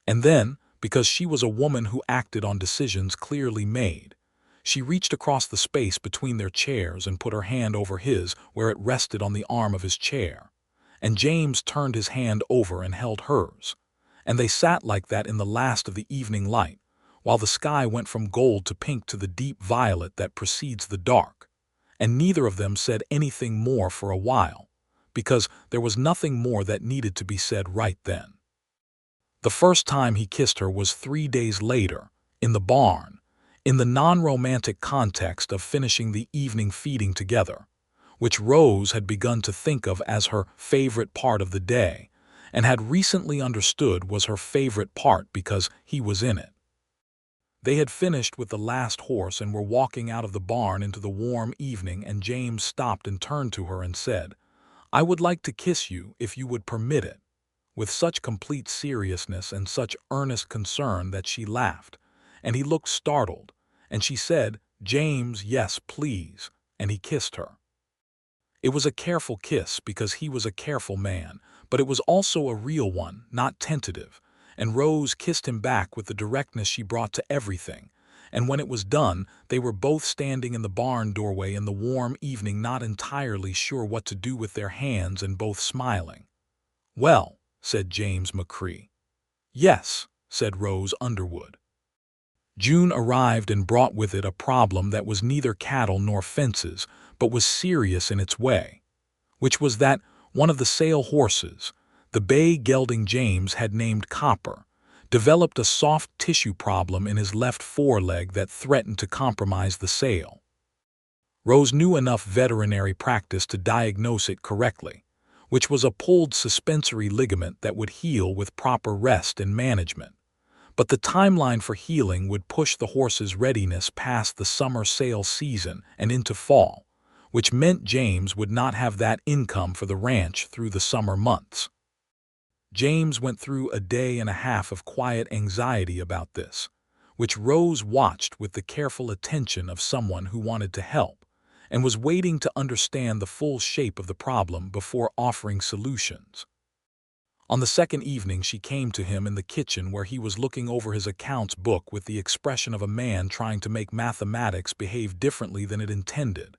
And then, because she was a woman who acted on decisions clearly made, she reached across the space between their chairs and put her hand over his where it rested on the arm of his chair. And James turned his hand over and held hers. And they sat like that in the last of the evening light, while the sky went from gold to pink to the deep violet that precedes the dark. And neither of them said anything more for a while, because there was nothing more that needed to be said right then. The first time he kissed her was 3 days later, in the barn, in the non-romantic context of finishing the evening feeding together, which Rose had begun to think of as her favorite part of the day, and had recently understood was her favorite part because he was in it. They had finished with the last horse and were walking out of the barn into the warm evening, and James stopped and turned to her and said, "I would like to kiss you if you would permit it," with such complete seriousness and such earnest concern that she laughed, and he looked startled, and she said, "James, yes, please," and he kissed her. It was a careful kiss because he was a careful man, but it was also a real one, not tentative, and Rose kissed him back with the directness she brought to everything, and when it was done, they were both standing in the barn doorway in the warm evening, not entirely sure what to do with their hands and both smiling. "Well," said James McCrae. "Yes," said Rose Underwood. June arrived and brought with it a problem that was neither cattle nor fences, but was serious in its way, which was that one of the sale horses, the bay gelding James had named Copper, developed a soft tissue problem in his left foreleg that threatened to compromise the sale. Rose knew enough veterinary practice to diagnose it correctly, which was a pulled suspensory ligament that would heal with proper rest and management. But the timeline for healing would push the horse's readiness past the summer sale season and into fall, which meant James would not have that income for the ranch through the summer months. James went through a day and a half of quiet anxiety about this, which Rose watched with the careful attention of someone who wanted to help and was waiting to understand the full shape of the problem before offering solutions. On the second evening, she came to him in the kitchen where he was looking over his accounts book with the expression of a man trying to make mathematics behave differently than it intended.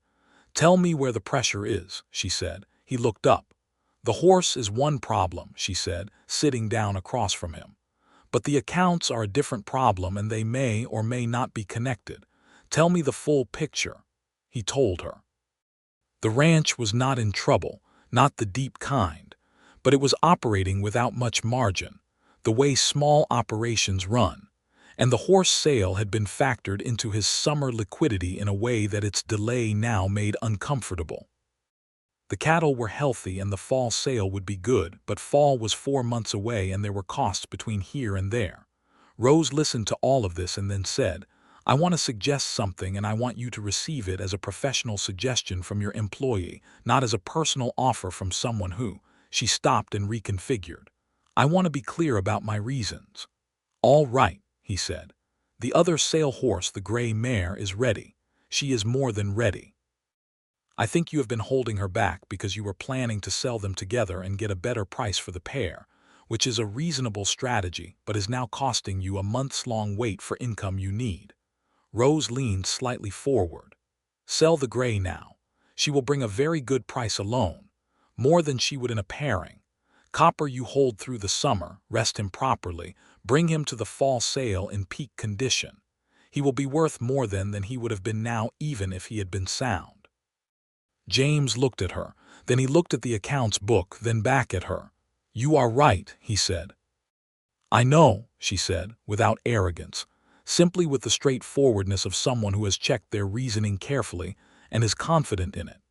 "Tell me where the pressure is," she said. He looked up. "The horse is one problem," she said, sitting down across from him. "But the accounts are a different problem, and they may or may not be connected. Tell me the full picture," he told her. The ranch was not in trouble, not the deep kind, but it was operating without much margin, the way small operations run, and the horse sale had been factored into his summer liquidity in a way that its delay now made uncomfortable. The cattle were healthy and the fall sale would be good, but fall was 4 months away and there were costs between here and there. Rose listened to all of this and then said, "I want to suggest something, and I want you to receive it as a professional suggestion from your employee, not as a personal offer from someone who—" She stopped and reconfigured. "I want to be clear about my reasons." "All right," he said. "The other sale horse, the gray mare, is ready. She is more than ready. I think you have been holding her back because you were planning to sell them together and get a better price for the pair, which is a reasonable strategy but is now costing you a months-long wait for income you need." Rose leaned slightly forward. "Sell the gray now. She will bring a very good price alone, more than she would in a pairing. Copper you hold through the summer, rest him properly, bring him to the fall sale in peak condition. He will be worth more than he would have been now even if he had been sound." James looked at her, then he looked at the accounts book, then back at her. "You are right," he said. "I know," she said, without arrogance, simply with the straightforwardness of someone who has checked their reasoning carefully and is confident in it.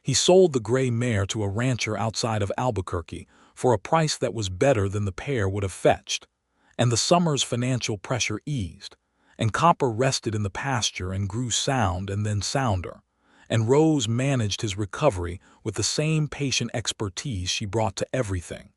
He sold the gray mare to a rancher outside of Albuquerque for a price that was better than the pair would have fetched, and the summer's financial pressure eased, and Copper rested in the pasture and grew sound and then sounder, and Rose managed his recovery with the same patient expertise she brought to everything.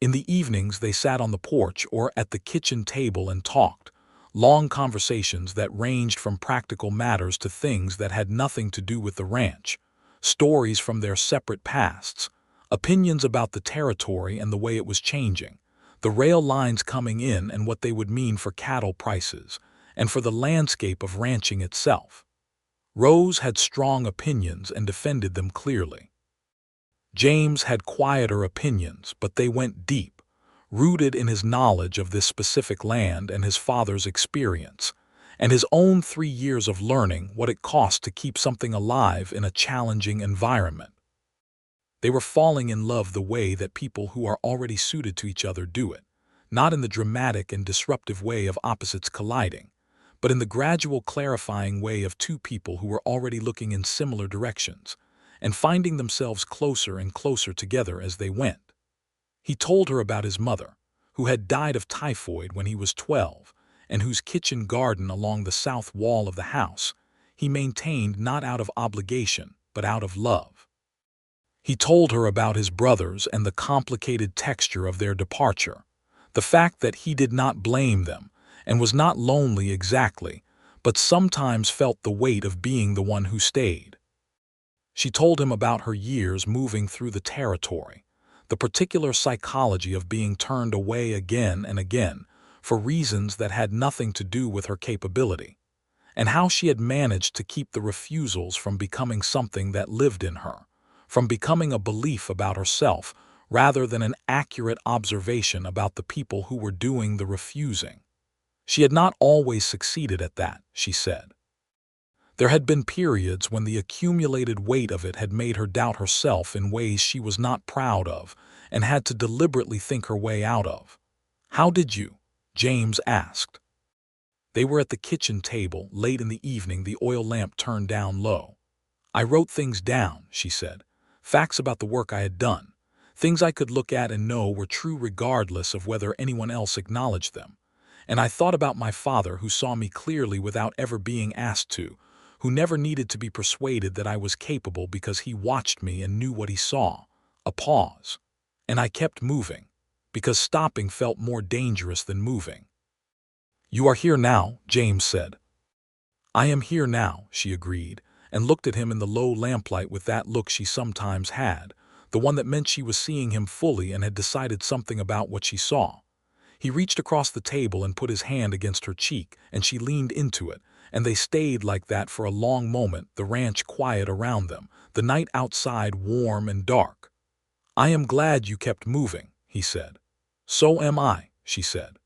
In the evenings, they sat on the porch or at the kitchen table and talked, long conversations that ranged from practical matters to things that had nothing to do with the ranch, stories from their separate pasts, opinions about the territory and the way it was changing, the rail lines coming in and what they would mean for cattle prices, and for the landscape of ranching itself. Rose had strong opinions and defended them clearly. James had quieter opinions, but they went deep, rooted in his knowledge of this specific land and his father's experience, and his own 3 years of learning what it cost to keep something alive in a challenging environment. They were falling in love the way that people who are already suited to each other do it, not in the dramatic and disruptive way of opposites colliding, but in the gradual clarifying way of two people who were already looking in similar directions, and finding themselves closer and closer together as they went. He told her about his mother, who had died of typhoid when he was 12, and whose kitchen garden along the south wall of the house he maintained not out of obligation but out of love. He told her about his brothers and the complicated texture of their departure, the fact that he did not blame them and was not lonely exactly, but sometimes felt the weight of being the one who stayed. She told him about her years moving through the territory, the particular psychology of being turned away again and again for reasons that had nothing to do with her capability, and how she had managed to keep the refusals from becoming something that lived in her, from becoming a belief about herself rather than an accurate observation about the people who were doing the refusing. She had not always succeeded at that, she said. There had been periods when the accumulated weight of it had made her doubt herself in ways she was not proud of and had to deliberately think her way out of. "How did you?" James asked. They were at the kitchen table, late in the evening, the oil lamp turned down low. "I wrote things down," she said, "facts about the work I had done, things I could look at and know were true regardless of whether anyone else acknowledged them. And I thought about my father, who saw me clearly without ever being asked to, who never needed to be persuaded that I was capable because he watched me and knew what he saw." A pause. "And I kept moving, because stopping felt more dangerous than moving." "You are here now," James said. "I am here now," she agreed, and looked at him in the low lamplight with that look she sometimes had, the one that meant she was seeing him fully and had decided something about what she saw. He reached across the table and put his hand against her cheek, and she leaned into it, and they stayed like that for a long moment, the ranch quiet around them, the night outside warm and dark. "I am glad you kept moving," he said. "So am I," she said.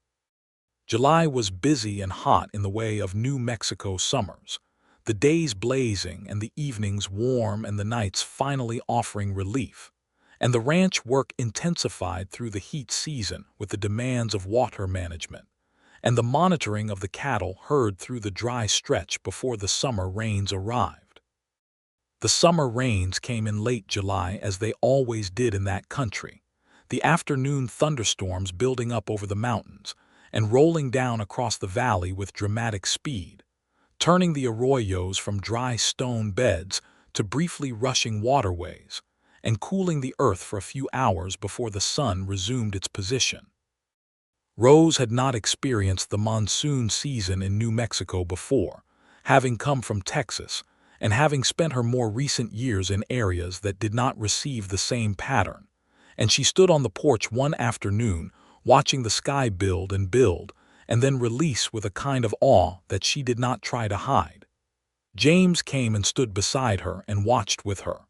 July was busy and hot in the way of New Mexico summers, the days blazing and the evenings warm and the nights finally offering relief. And the ranch work intensified through the heat season with the demands of water management, and the monitoring of the cattle herd through the dry stretch before the summer rains arrived. The summer rains came in late July, as they always did in that country, the afternoon thunderstorms building up over the mountains and rolling down across the valley with dramatic speed, turning the arroyos from dry stone beds to briefly rushing waterways, and cooling the earth for a few hours before the sun resumed its position. Rose had not experienced the monsoon season in New Mexico before, having come from Texas, and having spent her more recent years in areas that did not receive the same pattern, and she stood on the porch one afternoon watching the sky build and then release with a kind of awe that she did not try to hide. James came and stood beside her and watched with her.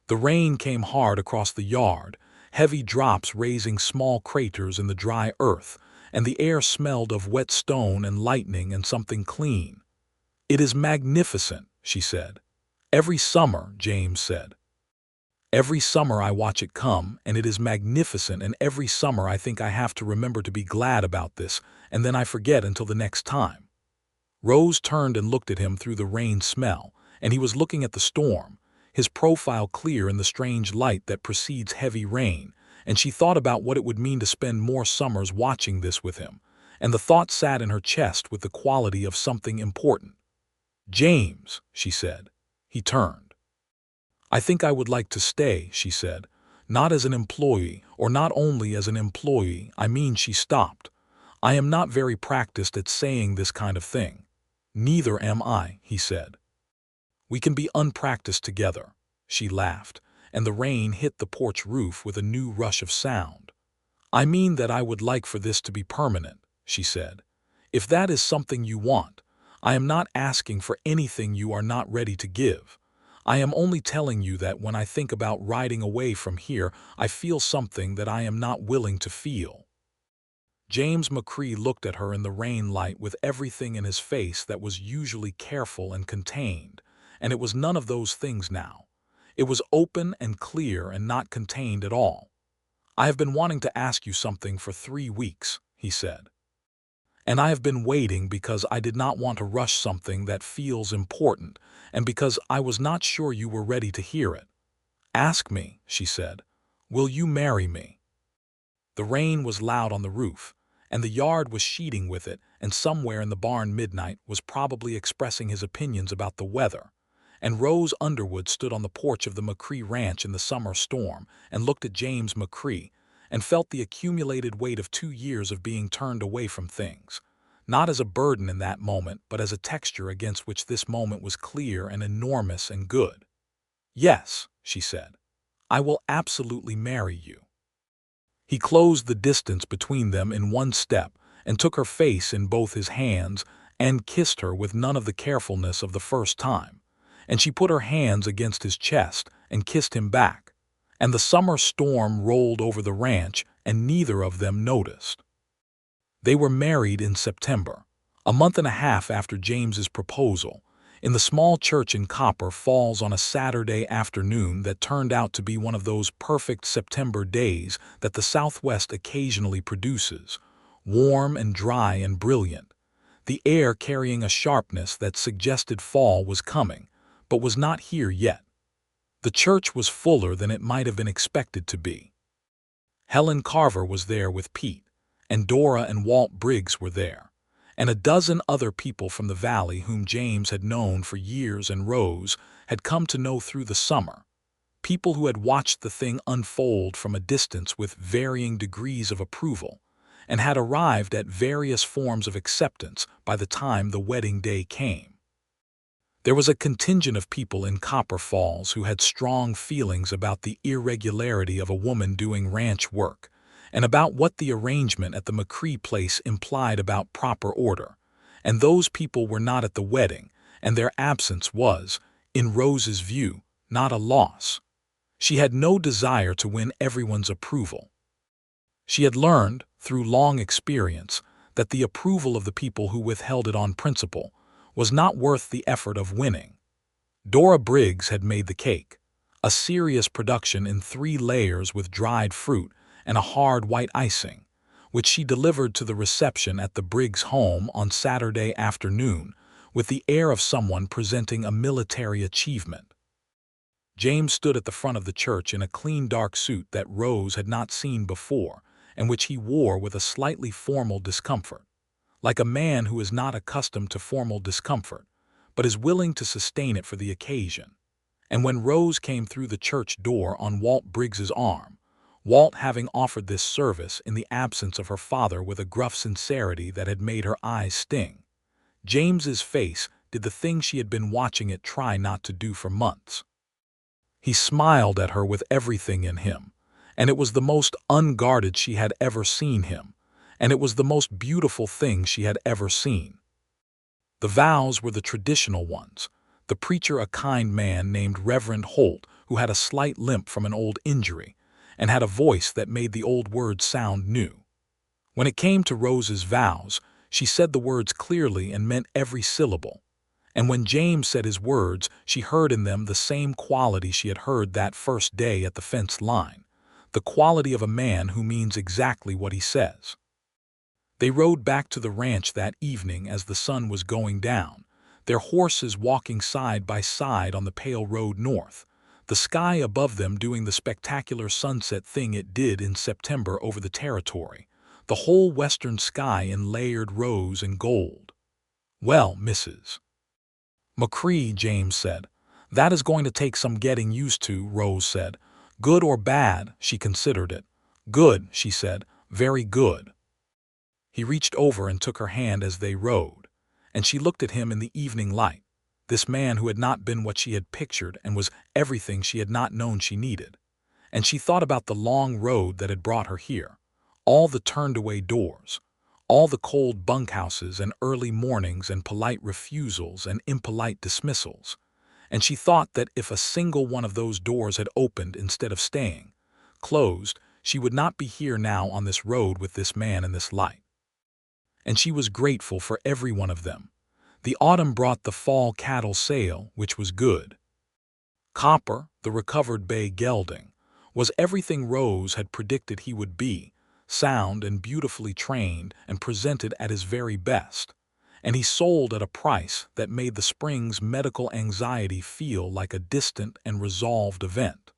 The rain came hard across the yard, heavy drops raising small craters in the dry earth, and the air smelled of wet stone and lightning and something clean. "It is magnificent," she said. "Every summer," James said. "Every summer I watch it come, and it is magnificent, and every summer I think I have to remember to be glad about this, and then I forget until the next time." Rose turned and looked at him through the rain smell, and he was looking at the storm, his profile clear in the strange light that precedes heavy rain, and she thought about what it would mean to spend more summers watching this with him, and the thought sat in her chest with the quality of something important. "James," she said. He turned. "I think I would like to stay," she said, Not as an employee, or not only as an employee, I mean she stopped. I am not very practiced at saying this kind of thing. Neither am I, he said. We can be unpracticed together. She laughed, and the rain hit the porch roof with a new rush of sound. I mean that I would like for this to be permanent, she said. If that is something you want, I am not asking for anything you are not ready to give. I am only telling you that when I think about riding away from here, I feel something that I am not willing to feel. James McCrae looked at her in the rain light with everything in his face that was usually careful and contained, and it was none of those things now. It was open and clear and not contained at all. I have been wanting to ask you something for 3 weeks, he said. And I have been waiting because I did not want to rush something that feels important, and because I was not sure you were ready to hear it. Ask me, she said. Will you marry me? The rain was loud on the roof, and the yard was sheeting with it, and somewhere in the barn Midnight was probably expressing his opinions about the weather. And Rose Underwood stood on the porch of the McCrae ranch in the summer storm and looked at James McCrae and felt the accumulated weight of 2 years of being turned away from things, not as a burden in that moment, but as a texture against which this moment was clear and enormous and good. Yes, she said, I will absolutely marry you. He closed the distance between them in one step and took her face in both his hands and kissed her with none of the carefulness of the first time. And she put her hands against his chest and kissed him back. And the summer storm rolled over the ranch, and neither of them noticed. They were married in September, a month and a half after James's proposal, in the small church in Copper Falls on a Saturday afternoon that turned out to be one of those perfect September days that the Southwest occasionally produces, warm and dry and brilliant, the air carrying a sharpness that suggested fall was coming, but was not here yet. The church was fuller than it might have been expected to be. Helen Carver was there with Pete, and Dora and Walt Briggs were there, and a dozen other people from the valley whom James had known for years and Rose had come to know through the summer, people who had watched the thing unfold from a distance with varying degrees of approval, and had arrived at various forms of acceptance by the time the wedding day came. There was a contingent of people in Copper Falls who had strong feelings about the irregularity of a woman doing ranch work, and about what the arrangement at the McCrae place implied about proper order, and those people were not at the wedding, and their absence was, in Rose's view, not a loss. She had no desire to win everyone's approval. She had learned, through long experience, that the approval of the people who withheld it on principle was not worth the effort of winning. Dora Briggs had made the cake, a serious production in 3 layers with dried fruit and a hard white icing, which she delivered to the reception at the Briggs home on Saturday afternoon with the air of someone presenting a military achievement. James stood at the front of the church in a clean dark suit that Rose had not seen before and which he wore with a slightly formal discomfort, like a man who is not accustomed to formal discomfort, but is willing to sustain it for the occasion. And when Rose came through the church door on Walt Briggs's arm, Walt having offered this service in the absence of her father with a gruff sincerity that had made her eyes sting, James's face did the thing she had been watching it try not to do for months. He smiled at her with everything in him, and it was the most unguarded she had ever seen him, and it was the most beautiful thing she had ever seen. The vows were the traditional ones, the preacher a kind man named Reverend Holt who had a slight limp from an old injury, and had a voice that made the old words sound new. When it came to Rose's vows, she said the words clearly and meant every syllable, and when James said his words, she heard in them the same quality she had heard that first day at the fence line, the quality of a man who means exactly what he says. They rode back to the ranch that evening as the sun was going down, their horses walking side by side on the pale road north, the sky above them doing the spectacular sunset thing it did in September over the territory, the whole western sky in layered rose and gold. "Well, Mrs. McCrae," James said. "That is going to take some getting used to," Rose said. Good or bad, she considered it. Good, she said, very good. He reached over and took her hand as they rode, and she looked at him in the evening light, this man who had not been what she had pictured and was everything she had not known she needed. And she thought about the long road that had brought her here, all the turned-away doors, all the cold bunkhouses and early mornings and polite refusals and impolite dismissals, and she thought that if a single one of those doors had opened instead of staying closed, she would not be here now on this road with this man in this light. And she was grateful for every one of them. The autumn brought the fall cattle sale, which was good. Copper, the recovered bay gelding, was everything Rose had predicted he would be, sound and beautifully trained and presented at his very best, and he sold at a price that made the spring's medical anxiety feel like a distant and resolved event.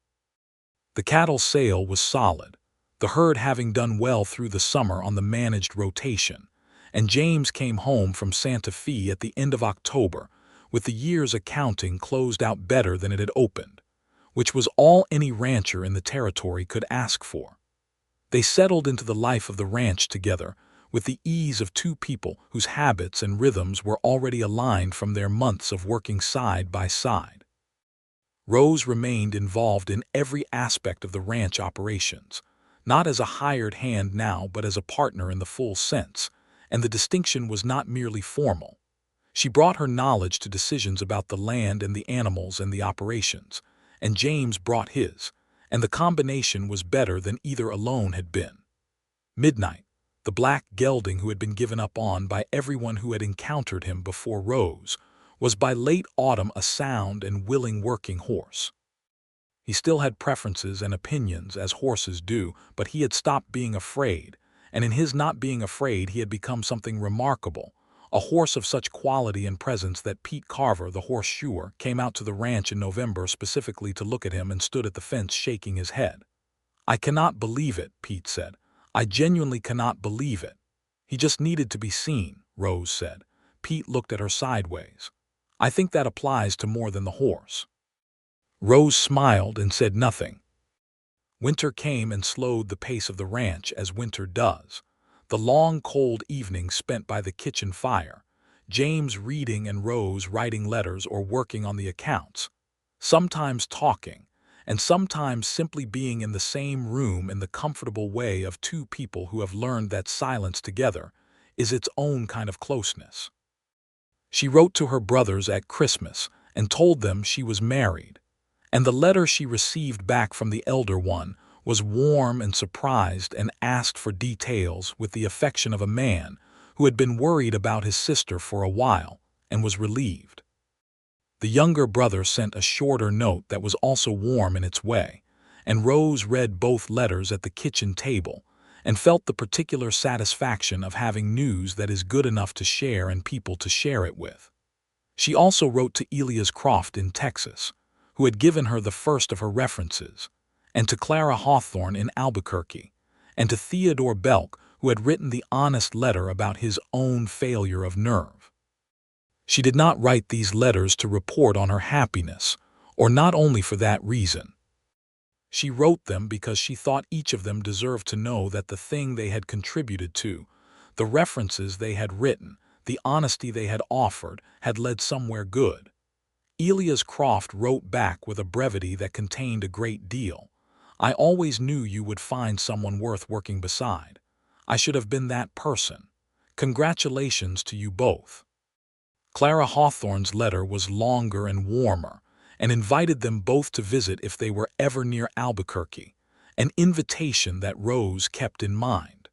The cattle sale was solid, the herd having done well through the summer on the managed rotation, and James came home from Santa Fe at the end of October with the year's accounting closed out better than it had opened, which was all any rancher in the territory could ask for. They settled into the life of the ranch together with the ease of two people whose habits and rhythms were already aligned from their months of working side by side. Rose remained involved in every aspect of the ranch operations, not as a hired hand now but as a partner in the full sense, and the distinction was not merely formal. She brought her knowledge to decisions about the land and the animals and the operations, and James brought his, and the combination was better than either alone had been. Midnight, the black gelding who had been given up on by everyone who had encountered him before Rose, was by late autumn a sound and willing working horse. He still had preferences and opinions, as horses do, but he had stopped being afraid, and in his not being afraid he had become something remarkable, a horse of such quality and presence that Pete Carver, the horse shoer, came out to the ranch in November specifically to look at him and stood at the fence shaking his head. "I cannot believe it," Pete said. "I genuinely cannot believe it." "He just needed to be seen," Rose said. Pete looked at her sideways. "I think that applies to more than the horse." Rose smiled and said nothing. Winter came and slowed the pace of the ranch as winter does. The long, cold evenings spent by the kitchen fire, James reading and Rose writing letters or working on the accounts, sometimes talking, and sometimes simply being in the same room in the comfortable way of two people who have learned that silence together is its own kind of closeness. She wrote to her brothers at Christmas and told them she was married, and the letter she received back from the elder one was warm and surprised and asked for details with the affection of a man who had been worried about his sister for a while and was relieved. The younger brother sent a shorter note that was also warm in its way, and Rose read both letters at the kitchen table and felt the particular satisfaction of having news that is good enough to share and people to share it with. She also wrote to Elias Croft in Texas, who had given her the first of her references, and to Clara Hawthorne in Albuquerque, and to Theodore Belk, who had written the honest letter about his own failure of nerve. She did not write these letters to report on her happiness, or not only for that reason. She wrote them because she thought each of them deserved to know that the thing they had contributed to, the references they had written, the honesty they had offered, had led somewhere good. Elias Croft wrote back with a brevity that contained a great deal. "I always knew you would find someone worth working beside. I should have been that person. Congratulations to you both." Clara Hawthorne's letter was longer and warmer, and invited them both to visit if they were ever near Albuquerque, an invitation that Rose kept in mind.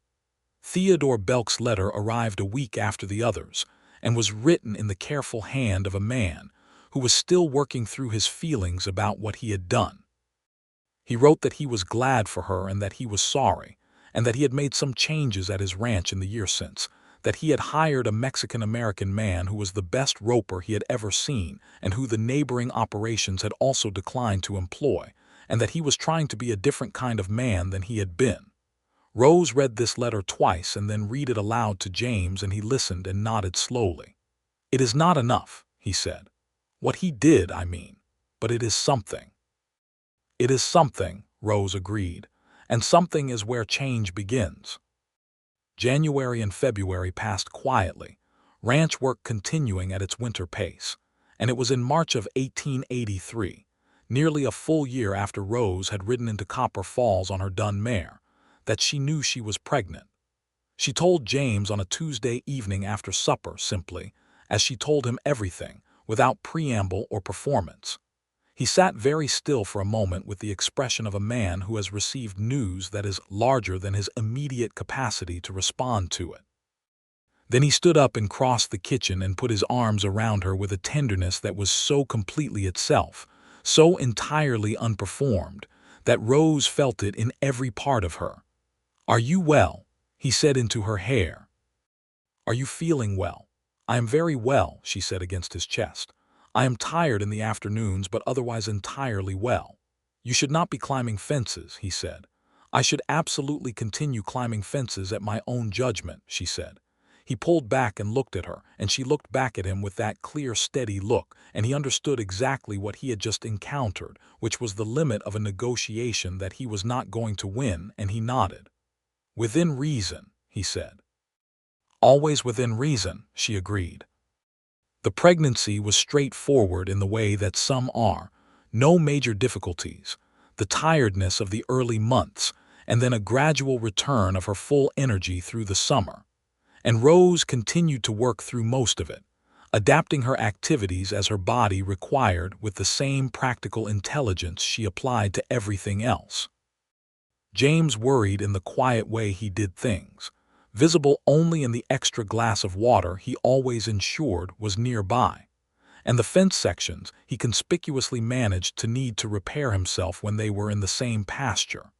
Theodore Belk's letter arrived a week after the others, and was written in the careful hand of a man who was still working through his feelings about what he had done. He wrote that he was glad for her and that he was sorry, and that he had made some changes at his ranch in the year since, that he had hired a Mexican-American man who was the best roper he had ever seen and who the neighboring operations had also declined to employ, and that he was trying to be a different kind of man than he had been. Rose read this letter twice and then read it aloud to James, and he listened and nodded slowly. "It is not enough," he said. "What he did, I mean, but it is something." "It is something," Rose agreed. And something is where change begins. January and February passed quietly, ranch work continuing at its winter pace. And it was in March of 1883, nearly a full year after Rose had ridden into Copper Falls on her dun mare, that she knew she was pregnant. She told James on a Tuesday evening after supper simply, as she told him everything, without preamble or performance. He sat very still for a moment with the expression of a man who has received news that is larger than his immediate capacity to respond to it. Then he stood up and crossed the kitchen and put his arms around her with a tenderness that was so completely itself, so entirely unperformed, that Rose felt it in every part of her. "Are you well?" he said into her hair. "Are you feeling well?" "I am very well," she said against his chest. "I am tired in the afternoons, but otherwise entirely well." "You should not be climbing fences," he said. "I should absolutely continue climbing fences at my own judgment," she said. He pulled back and looked at her, and she looked back at him with that clear, steady look, and he understood exactly what he had just encountered, which was the limit of a negotiation that he was not going to win, and he nodded. "Within reason," he said. "Always within reason," she agreed. The pregnancy was straightforward in the way that some are, no major difficulties, the tiredness of the early months, and then a gradual return of her full energy through the summer. And Rose continued to work through most of it, adapting her activities as her body required with the same practical intelligence she applied to everything else. James worried in the quiet way he did things, visible only in the extra glass of water he always ensured was nearby, and the fence sections he conspicuously managed to need to repair himself when they were in the same pasture.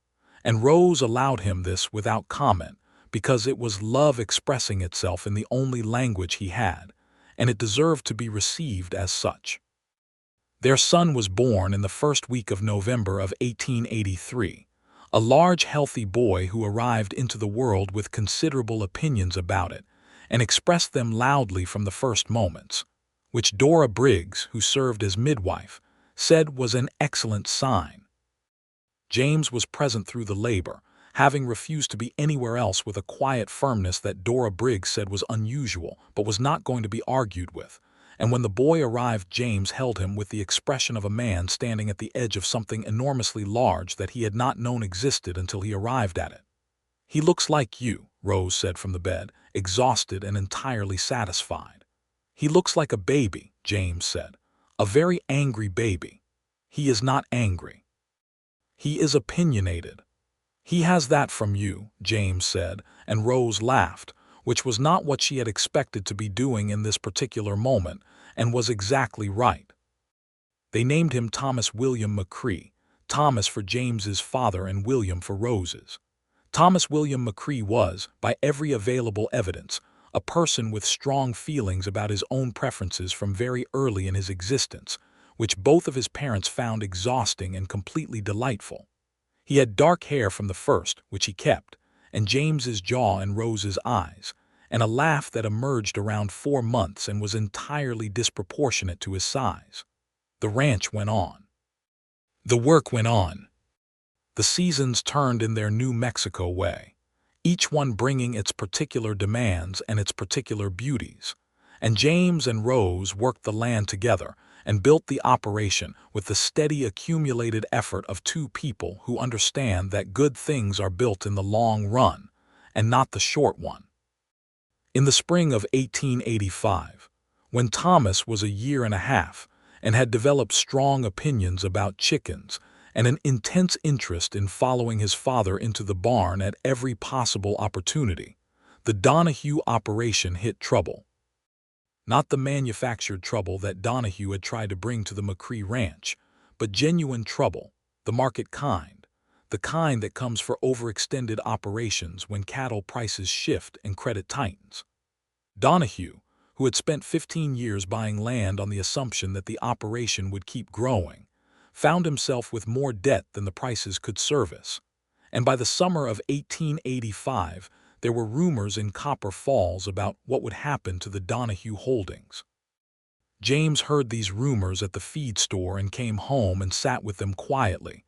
And Rose allowed him this without comment, because it was love expressing itself in the only language he had, and it deserved to be received as such. Their son was born in the first week of November of 1883, a large, healthy boy who arrived into the world with considerable opinions about it, and expressed them loudly from the first moments, which Dora Briggs, who served as midwife, said was an excellent sign. James was present through the labor, having refused to be anywhere else with a quiet firmness that Dora Briggs said was unusual but was not going to be argued with, and when the boy arrived James held him with the expression of a man standing at the edge of something enormously large that he had not known existed until he arrived at it. "He looks like you," Rose said from the bed, exhausted and entirely satisfied. "He looks like a baby," James said, "a very angry baby." "He is not angry. He is opinionated." "He has that from you," James said, and Rose laughed, which was not what she had expected to be doing in this particular moment, and was exactly right. They named him Thomas William McCrae, Thomas for James's father and William for Rose's. Thomas William McCrae was, by every available evidence, a person with strong feelings about his own preferences from very early in his existence, which both of his parents found exhausting and completely delightful. He had dark hair from the first, which he kept, and James's jaw and Rose's eyes, and a laugh that emerged around 4 months and was entirely disproportionate to his size. The ranch went on. The work went on. The seasons turned in their New Mexico way, each one bringing its particular demands and its particular beauties, and James and Rose worked the land together and built the operation with the steady accumulated effort of two people who understand that good things are built in the long run and not the short one. In the spring of 1885, when Thomas was a year and a half and had developed strong opinions about chickens and an intense interest in following his father into the barn at every possible opportunity, the Donahue operation hit trouble. Not the manufactured trouble that Donahue had tried to bring to the McCrae ranch, but genuine trouble, the market kind, the kind that comes for overextended operations when cattle prices shift and credit tightens. Donahue, who had spent 15 years buying land on the assumption that the operation would keep growing, found himself with more debt than the prices could service, and by the summer of 1885, there were rumors in Copper Falls about what would happen to the Donahue holdings. James heard these rumors at the feed store and came home and sat with them quietly,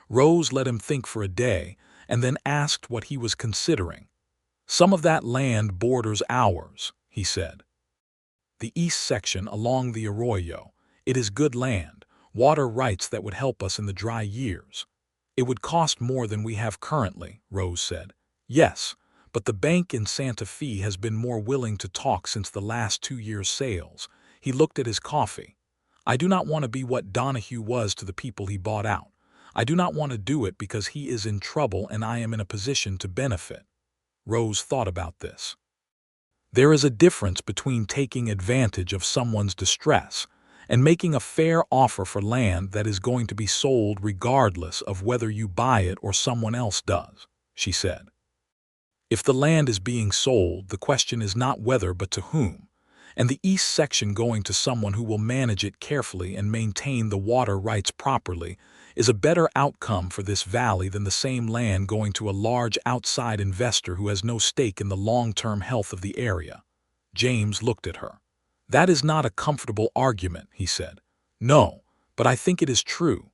Rose let him think for a day and then asked what he was considering. "Some of that land borders ours," he said. "The east section along the Arroyo. It is good land, water rights that would help us in the dry years." "It would cost more than we have currently," Rose said. "Yes, but the bank in Santa Fe has been more willing to talk since the last 2 years' sales." He looked at his coffee. "I do not want to be what Donahue was to the people he bought out. I do not want to do it because he is in trouble and I am in a position to benefit." Rose thought about this. There is a difference between taking advantage of someone's distress and making a fair offer for land that is going to be sold regardless of whether you buy it or someone else does, she said. "If the land is being sold, the question is not whether but to whom, and the east section going to someone who will manage it carefully and maintain the water rights properly is a better outcome for this valley than the same land going to a large outside investor who has no stake in the long-term health of the area." James looked at her. "That is not a comfortable argument," he said. "No, but I think it is true."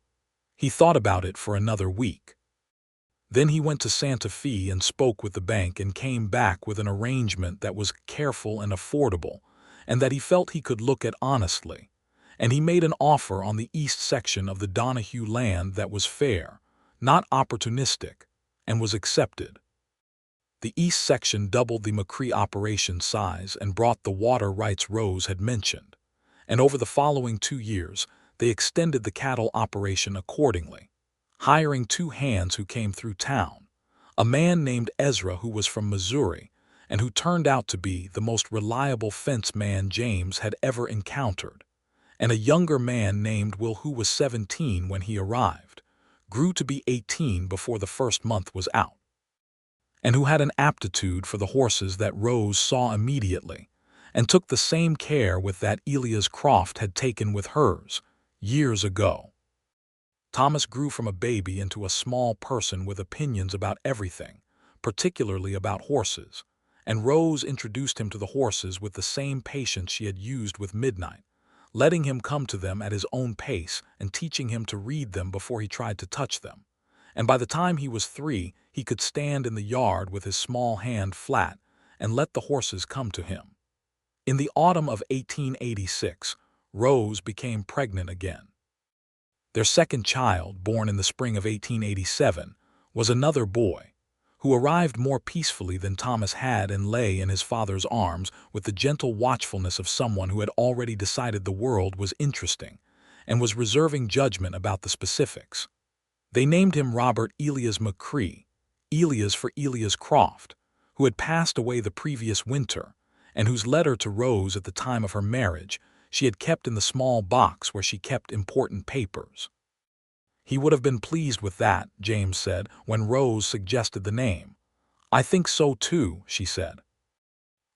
He thought about it for another week. Then he went to Santa Fe and spoke with the bank and came back with an arrangement that was careful and affordable, and that he felt he could look at honestly. And he made an offer on the east section of the Donahue land that was fair, not opportunistic, and was accepted. The east section doubled the McCrae operation size and brought the water rights Rose had mentioned, and over the following 2 years they extended the cattle operation accordingly, hiring 2 hands who came through town, a man named Ezra who was from Missouri and who turned out to be the most reliable fence man James had ever encountered, and a younger man named Will who was 17 when he arrived, grew to be 18 before the first month was out, and who had an aptitude for the horses that Rose saw immediately, and took the same care with that Elias Croft had taken with hers years ago. Thomas grew from a baby into a small person with opinions about everything, particularly about horses, and Rose introduced him to the horses with the same patience she had used with Midnight, letting him come to them at his own pace and teaching him to read them before he tried to touch them. And by the time he was 3, he could stand in the yard with his small hand flat and let the horses come to him. In the autumn of 1886, Rose became pregnant again. Their second child, born in the spring of 1887, was another boy, who arrived more peacefully than Thomas had and lay in his father's arms with the gentle watchfulness of someone who had already decided the world was interesting and was reserving judgment about the specifics. They named him Robert Elias McCrae, Elias for Elias Croft, who had passed away the previous winter, and whose letter to Rose at the time of her marriage she had kept in the small box where she kept important papers. "He would have been pleased with that," James said, when Rose suggested the name. "I think so too," she said.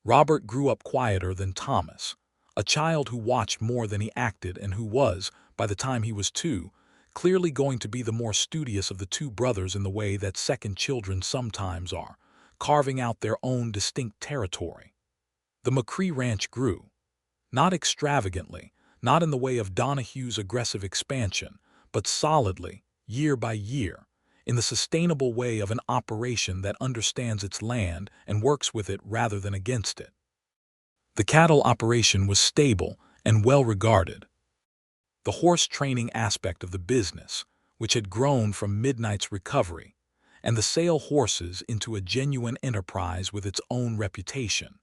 Robert grew up quieter than Thomas, a child who watched more than he acted and who was, by the time he was 2, clearly going to be the more studious of the 2 brothers in the way that second children sometimes are, carving out their own distinct territory. The McCrae ranch grew. Not extravagantly, not in the way of Donahue's aggressive expansion, but solidly, year by year, in the sustainable way of an operation that understands its land and works with it rather than against it. The cattle operation was stable and well regarded. The horse training aspect of the business, which had grown from Midnight's recovery, and the sale horses into a genuine enterprise with its own reputation,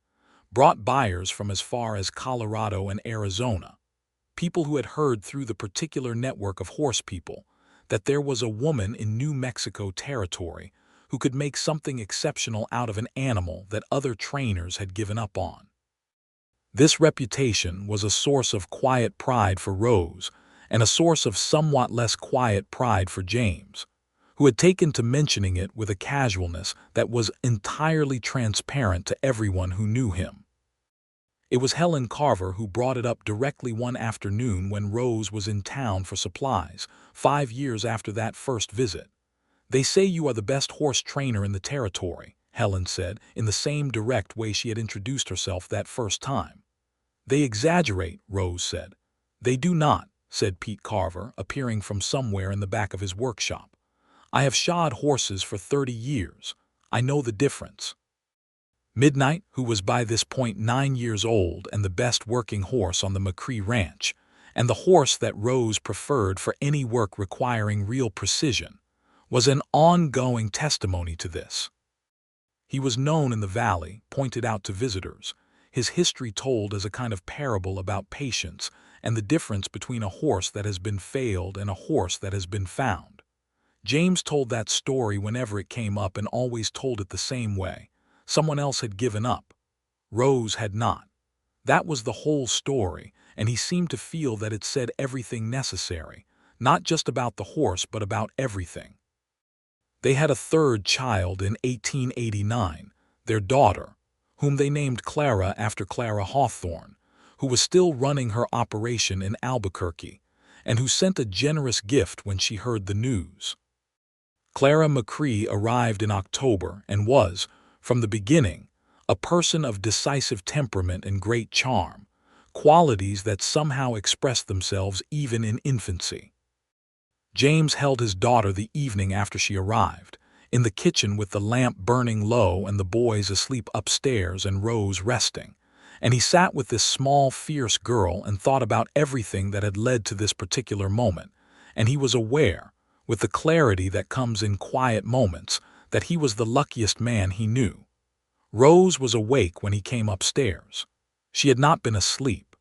brought buyers from as far as Colorado and Arizona, people who had heard through the particular network of horse people that there was a woman in New Mexico territory who could make something exceptional out of an animal that other trainers had given up on. This reputation was a source of quiet pride for Rose and a source of somewhat less quiet pride for James, who had taken to mentioning it with a casualness that was entirely transparent to everyone who knew him. It was Helen Carver who brought it up directly one afternoon when Rose was in town for supplies, 5 years after that first visit. "They say you are the best horse trainer in the territory," Helen said, in the same direct way she had introduced herself that first time. "They exaggerate," Rose said. "They do not," said Pete Carver, appearing from somewhere in the back of his workshop. I have shod horses for 30 years. I know the difference. Midnight, who was by this point 9 years old and the best working horse on the McCrae ranch, and the horse that Rose preferred for any work requiring real precision, was an ongoing testimony to this. He was known in the valley, pointed out to visitors, his history told as a kind of parable about patience and the difference between a horse that has been failed and a horse that has been found. James told that story whenever it came up and always told it the same way. Someone else had given up. Rose had not. That was the whole story, and he seemed to feel that it said everything necessary, not just about the horse but about everything. They had a third child in 1889, their daughter, whom they named Clara after Clara Hawthorne, who was still running her operation in Albuquerque, and who sent a generous gift when she heard the news. Clara McCrae arrived in October and was, from the beginning, a person of decisive temperament and great charm, qualities that somehow expressed themselves even in infancy. James held his daughter the evening after she arrived, in the kitchen with the lamp burning low and the boys asleep upstairs and Rose resting, and he sat with this small, fierce girl and thought about everything that had led to this particular moment, and he was aware, with the clarity that comes in quiet moments, that he was the luckiest man he knew. Rose was awake when he came upstairs. She had not been asleep.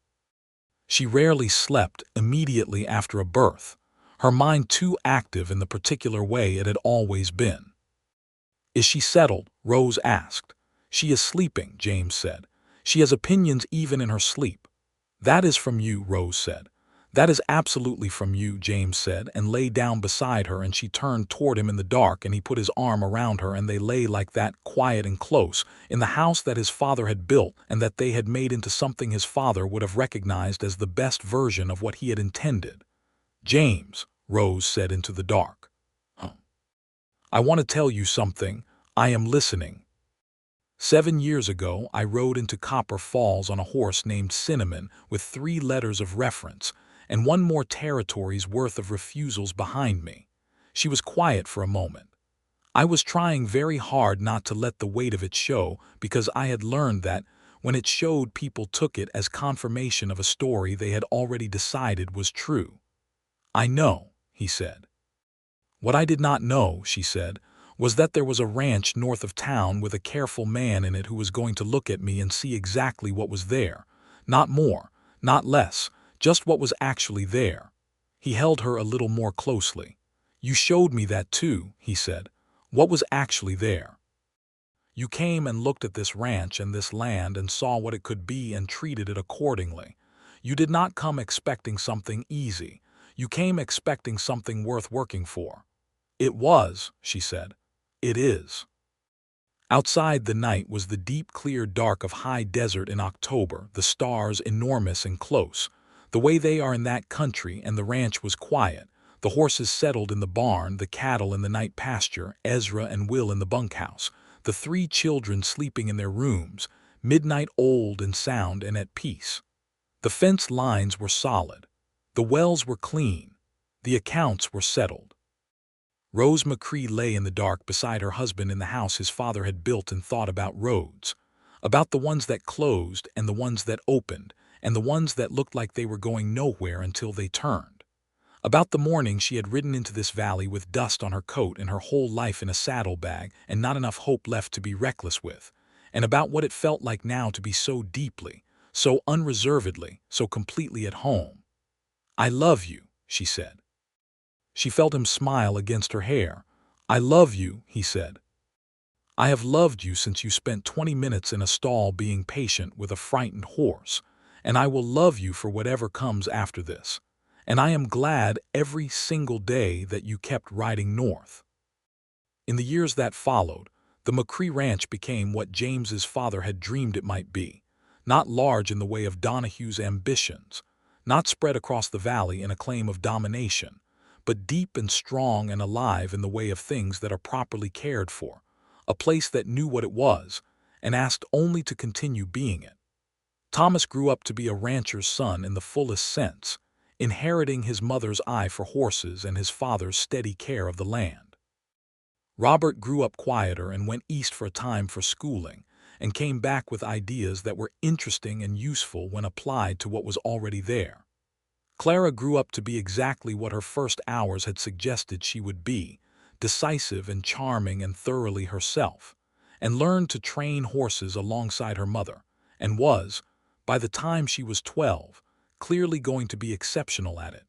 She rarely slept immediately after a birth, her mind too active in the particular way it had always been. "Is she settled?" Rose asked. "She is sleeping," James said. "She has opinions even in her sleep." "That is from you," Rose said. "That is absolutely from you," James said, and lay down beside her, and she turned toward him in the dark, and he put his arm around her, and they lay like that, quiet and close, in the house that his father had built and that they had made into something his father would have recognized as the best version of what he had intended. "James," Rose said into the dark. "I want to tell you something. I am listening. 7 years ago, I rode into Copper Falls on a horse named Cinnamon with 3 letters of reference, and 1 more territory's worth of refusals behind me." She was quiet for a moment. "I was trying very hard not to let the weight of it show, because I had learned that, when it showed, people took it as confirmation of a story they had already decided was true." "I know," he said. "What I did not know," she said, "was that there was a ranch north of town with a careful man in it who was going to look at me and see exactly what was there. Not more, not less, just what was actually there." He held her a little more closely. "You showed me that too," he said. "What was actually there. You came and looked at this ranch and this land and saw what it could be and treated it accordingly. You did not come expecting something easy. You came expecting something worth working for." "It was," she said. "It is." Outside, the night was the deep, clear dark of high desert in October, the stars enormous and close, the way they are in that country, and the ranch was quiet, the horses settled in the barn, the cattle in the night pasture, Ezra and Will in the bunkhouse, the 3 children sleeping in their rooms, midnight old and sound and at peace. The fence lines were solid. The wells were clean. The accounts were settled. Rose McCrae lay in the dark beside her husband in the house his father had built and thought about roads, about the ones that closed and the ones that opened and the ones that looked like they were going nowhere until they turned, about the morning she had ridden into this valley with dust on her coat and her whole life in a saddlebag and not enough hope left to be reckless with, and about what it felt like now to be so deeply, so unreservedly, so completely at home. "I love you," she said. She felt him smile against her hair. "I love you," he said. "I have loved you since you spent 20 minutes in a stall being patient with a frightened horse, and I will love you for whatever comes after this. And I am glad every single day that you kept riding north." In the years that followed, the McCrae Ranch became what James's father had dreamed it might be, not large in the way of Donahue's ambitions, not spread across the valley in a claim of domination, but deep and strong and alive in the way of things that are properly cared for, a place that knew what it was and asked only to continue being it. Thomas grew up to be a rancher's son in the fullest sense, inheriting his mother's eye for horses and his father's steady care of the land. Robert grew up quieter and went east for a time for schooling, and came back with ideas that were interesting and useful when applied to what was already there. Clara grew up to be exactly what her first hours had suggested she would be, decisive and charming and thoroughly herself, and learned to train horses alongside her mother, and was, by the time she was 12, clearly going to be exceptional at it.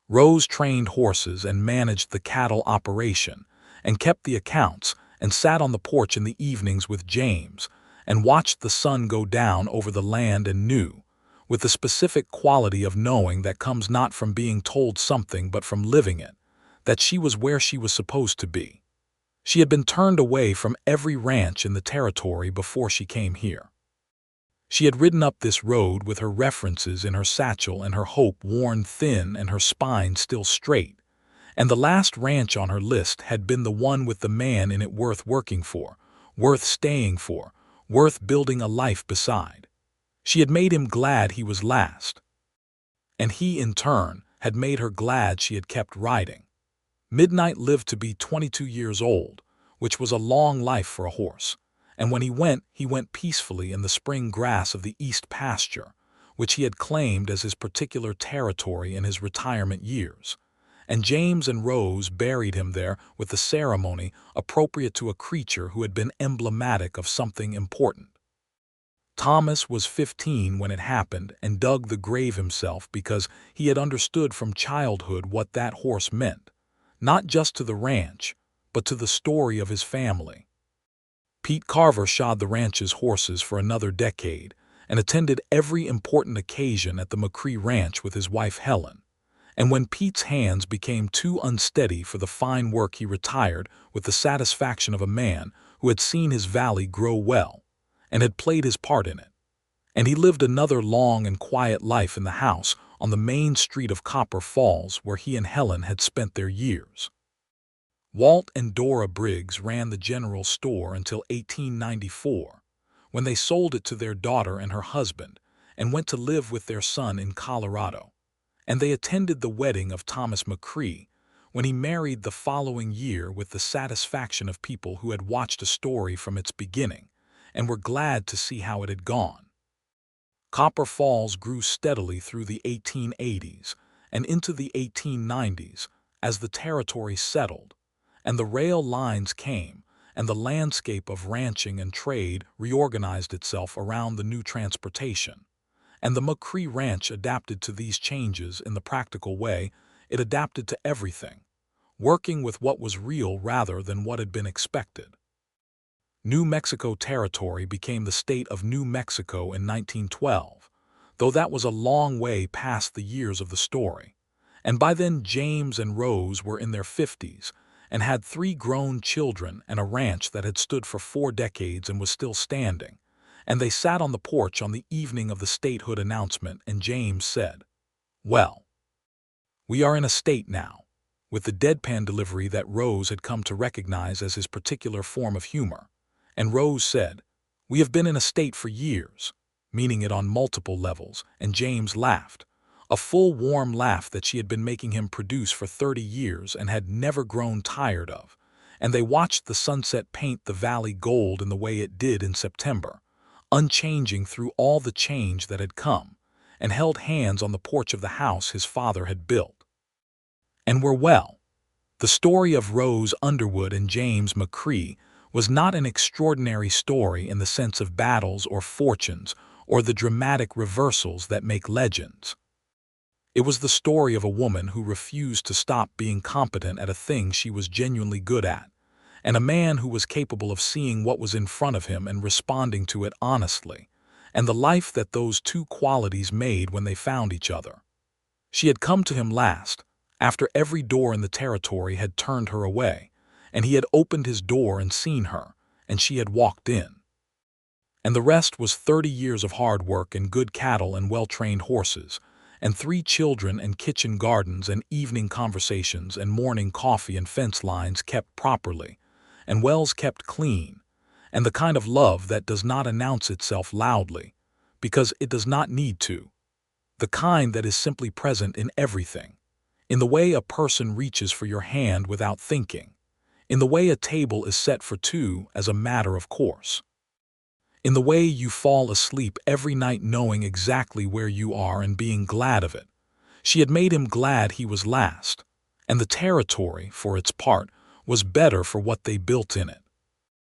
Rose trained horses and managed the cattle operation, and kept the accounts, and sat on the porch in the evenings with James, and watched the sun go down over the land and knew, with the specific quality of knowing that comes not from being told something but from living it, that she was where she was supposed to be. She had been turned away from every ranch in the territory before she came here. She had ridden up this road with her references in her satchel and her hope worn thin and her spine still straight, and the last ranch on her list had been the one with the man in it worth working for, worth staying for, worth building a life beside. She had made him glad he was last, and he, in turn, had made her glad she had kept riding. Midnight lived to be 22 years old, which was a long life for a horse, and when he went peacefully in the spring grass of the east pasture, which he had claimed as his particular territory in his retirement years, and James and Rose buried him there with the ceremony appropriate to a creature who had been emblematic of something important. Thomas was 15 when it happened and dug the grave himself because he had understood from childhood what that horse meant, not just to the ranch, but to the story of his family. Pete Carver shod the ranch's horses for another decade and attended every important occasion at the McCrae ranch with his wife Helen, and when Pete's hands became too unsteady for the fine work he retired with the satisfaction of a man who had seen his valley grow well and had played his part in it, and he lived another long and quiet life in the house on the main street of Copper Falls where he and Helen had spent their years. Walt and Dora Briggs ran the general store until 1894, when they sold it to their daughter and her husband and went to live with their son in Colorado, and they attended the wedding of Thomas McCrae, when he married the following year with the satisfaction of people who had watched a story from its beginning and were glad to see how it had gone. Copper Falls grew steadily through the 1880s and into the 1890s as the territory settled, and the rail lines came, and the landscape of ranching and trade reorganized itself around the new transportation, and the McCrae Ranch adapted to these changes in the practical way it adapted to everything, working with what was real rather than what had been expected. New Mexico Territory became the state of New Mexico in 1912, though that was a long way past the years of the story, and by then James and Rose were in their 50s and had 3 grown children and a ranch that had stood for 4 decades and was still standing, and they sat on the porch on the evening of the statehood announcement, and James said, "Well, we are in a state now," with the deadpan delivery that Rose had come to recognize as his particular form of humor, and Rose said, "We have been in a state for years," meaning it on multiple levels, and James laughed, a full warm laugh that she had been making him produce for 30 years and had never grown tired of, and they watched the sunset paint the valley gold in the way it did in September, unchanging through all the change that had come, and held hands on the porch of the house his father had built. And were well. The story of Rose Underwood and James McCrae was not an extraordinary story in the sense of battles or fortunes or the dramatic reversals that make legends. It was the story of a woman who refused to stop being competent at a thing she was genuinely good at, and a man who was capable of seeing what was in front of him and responding to it honestly, and the life that those 2 qualities made when they found each other. She had come to him last, after every door in the territory had turned her away, and he had opened his door and seen her, and she had walked in. And the rest was 30 years of hard work and good cattle and well-trained horses, and 3 children and kitchen gardens and evening conversations and morning coffee and fence lines kept properly, and wells kept clean, and the kind of love that does not announce itself loudly, because it does not need to, the kind that is simply present in everything, in the way a person reaches for your hand without thinking, in the way a table is set for two as a matter of course, in the way you fall asleep every night knowing exactly where you are and being glad of it. She had made him glad he was last, and the territory, for its part, was better for what they built in it.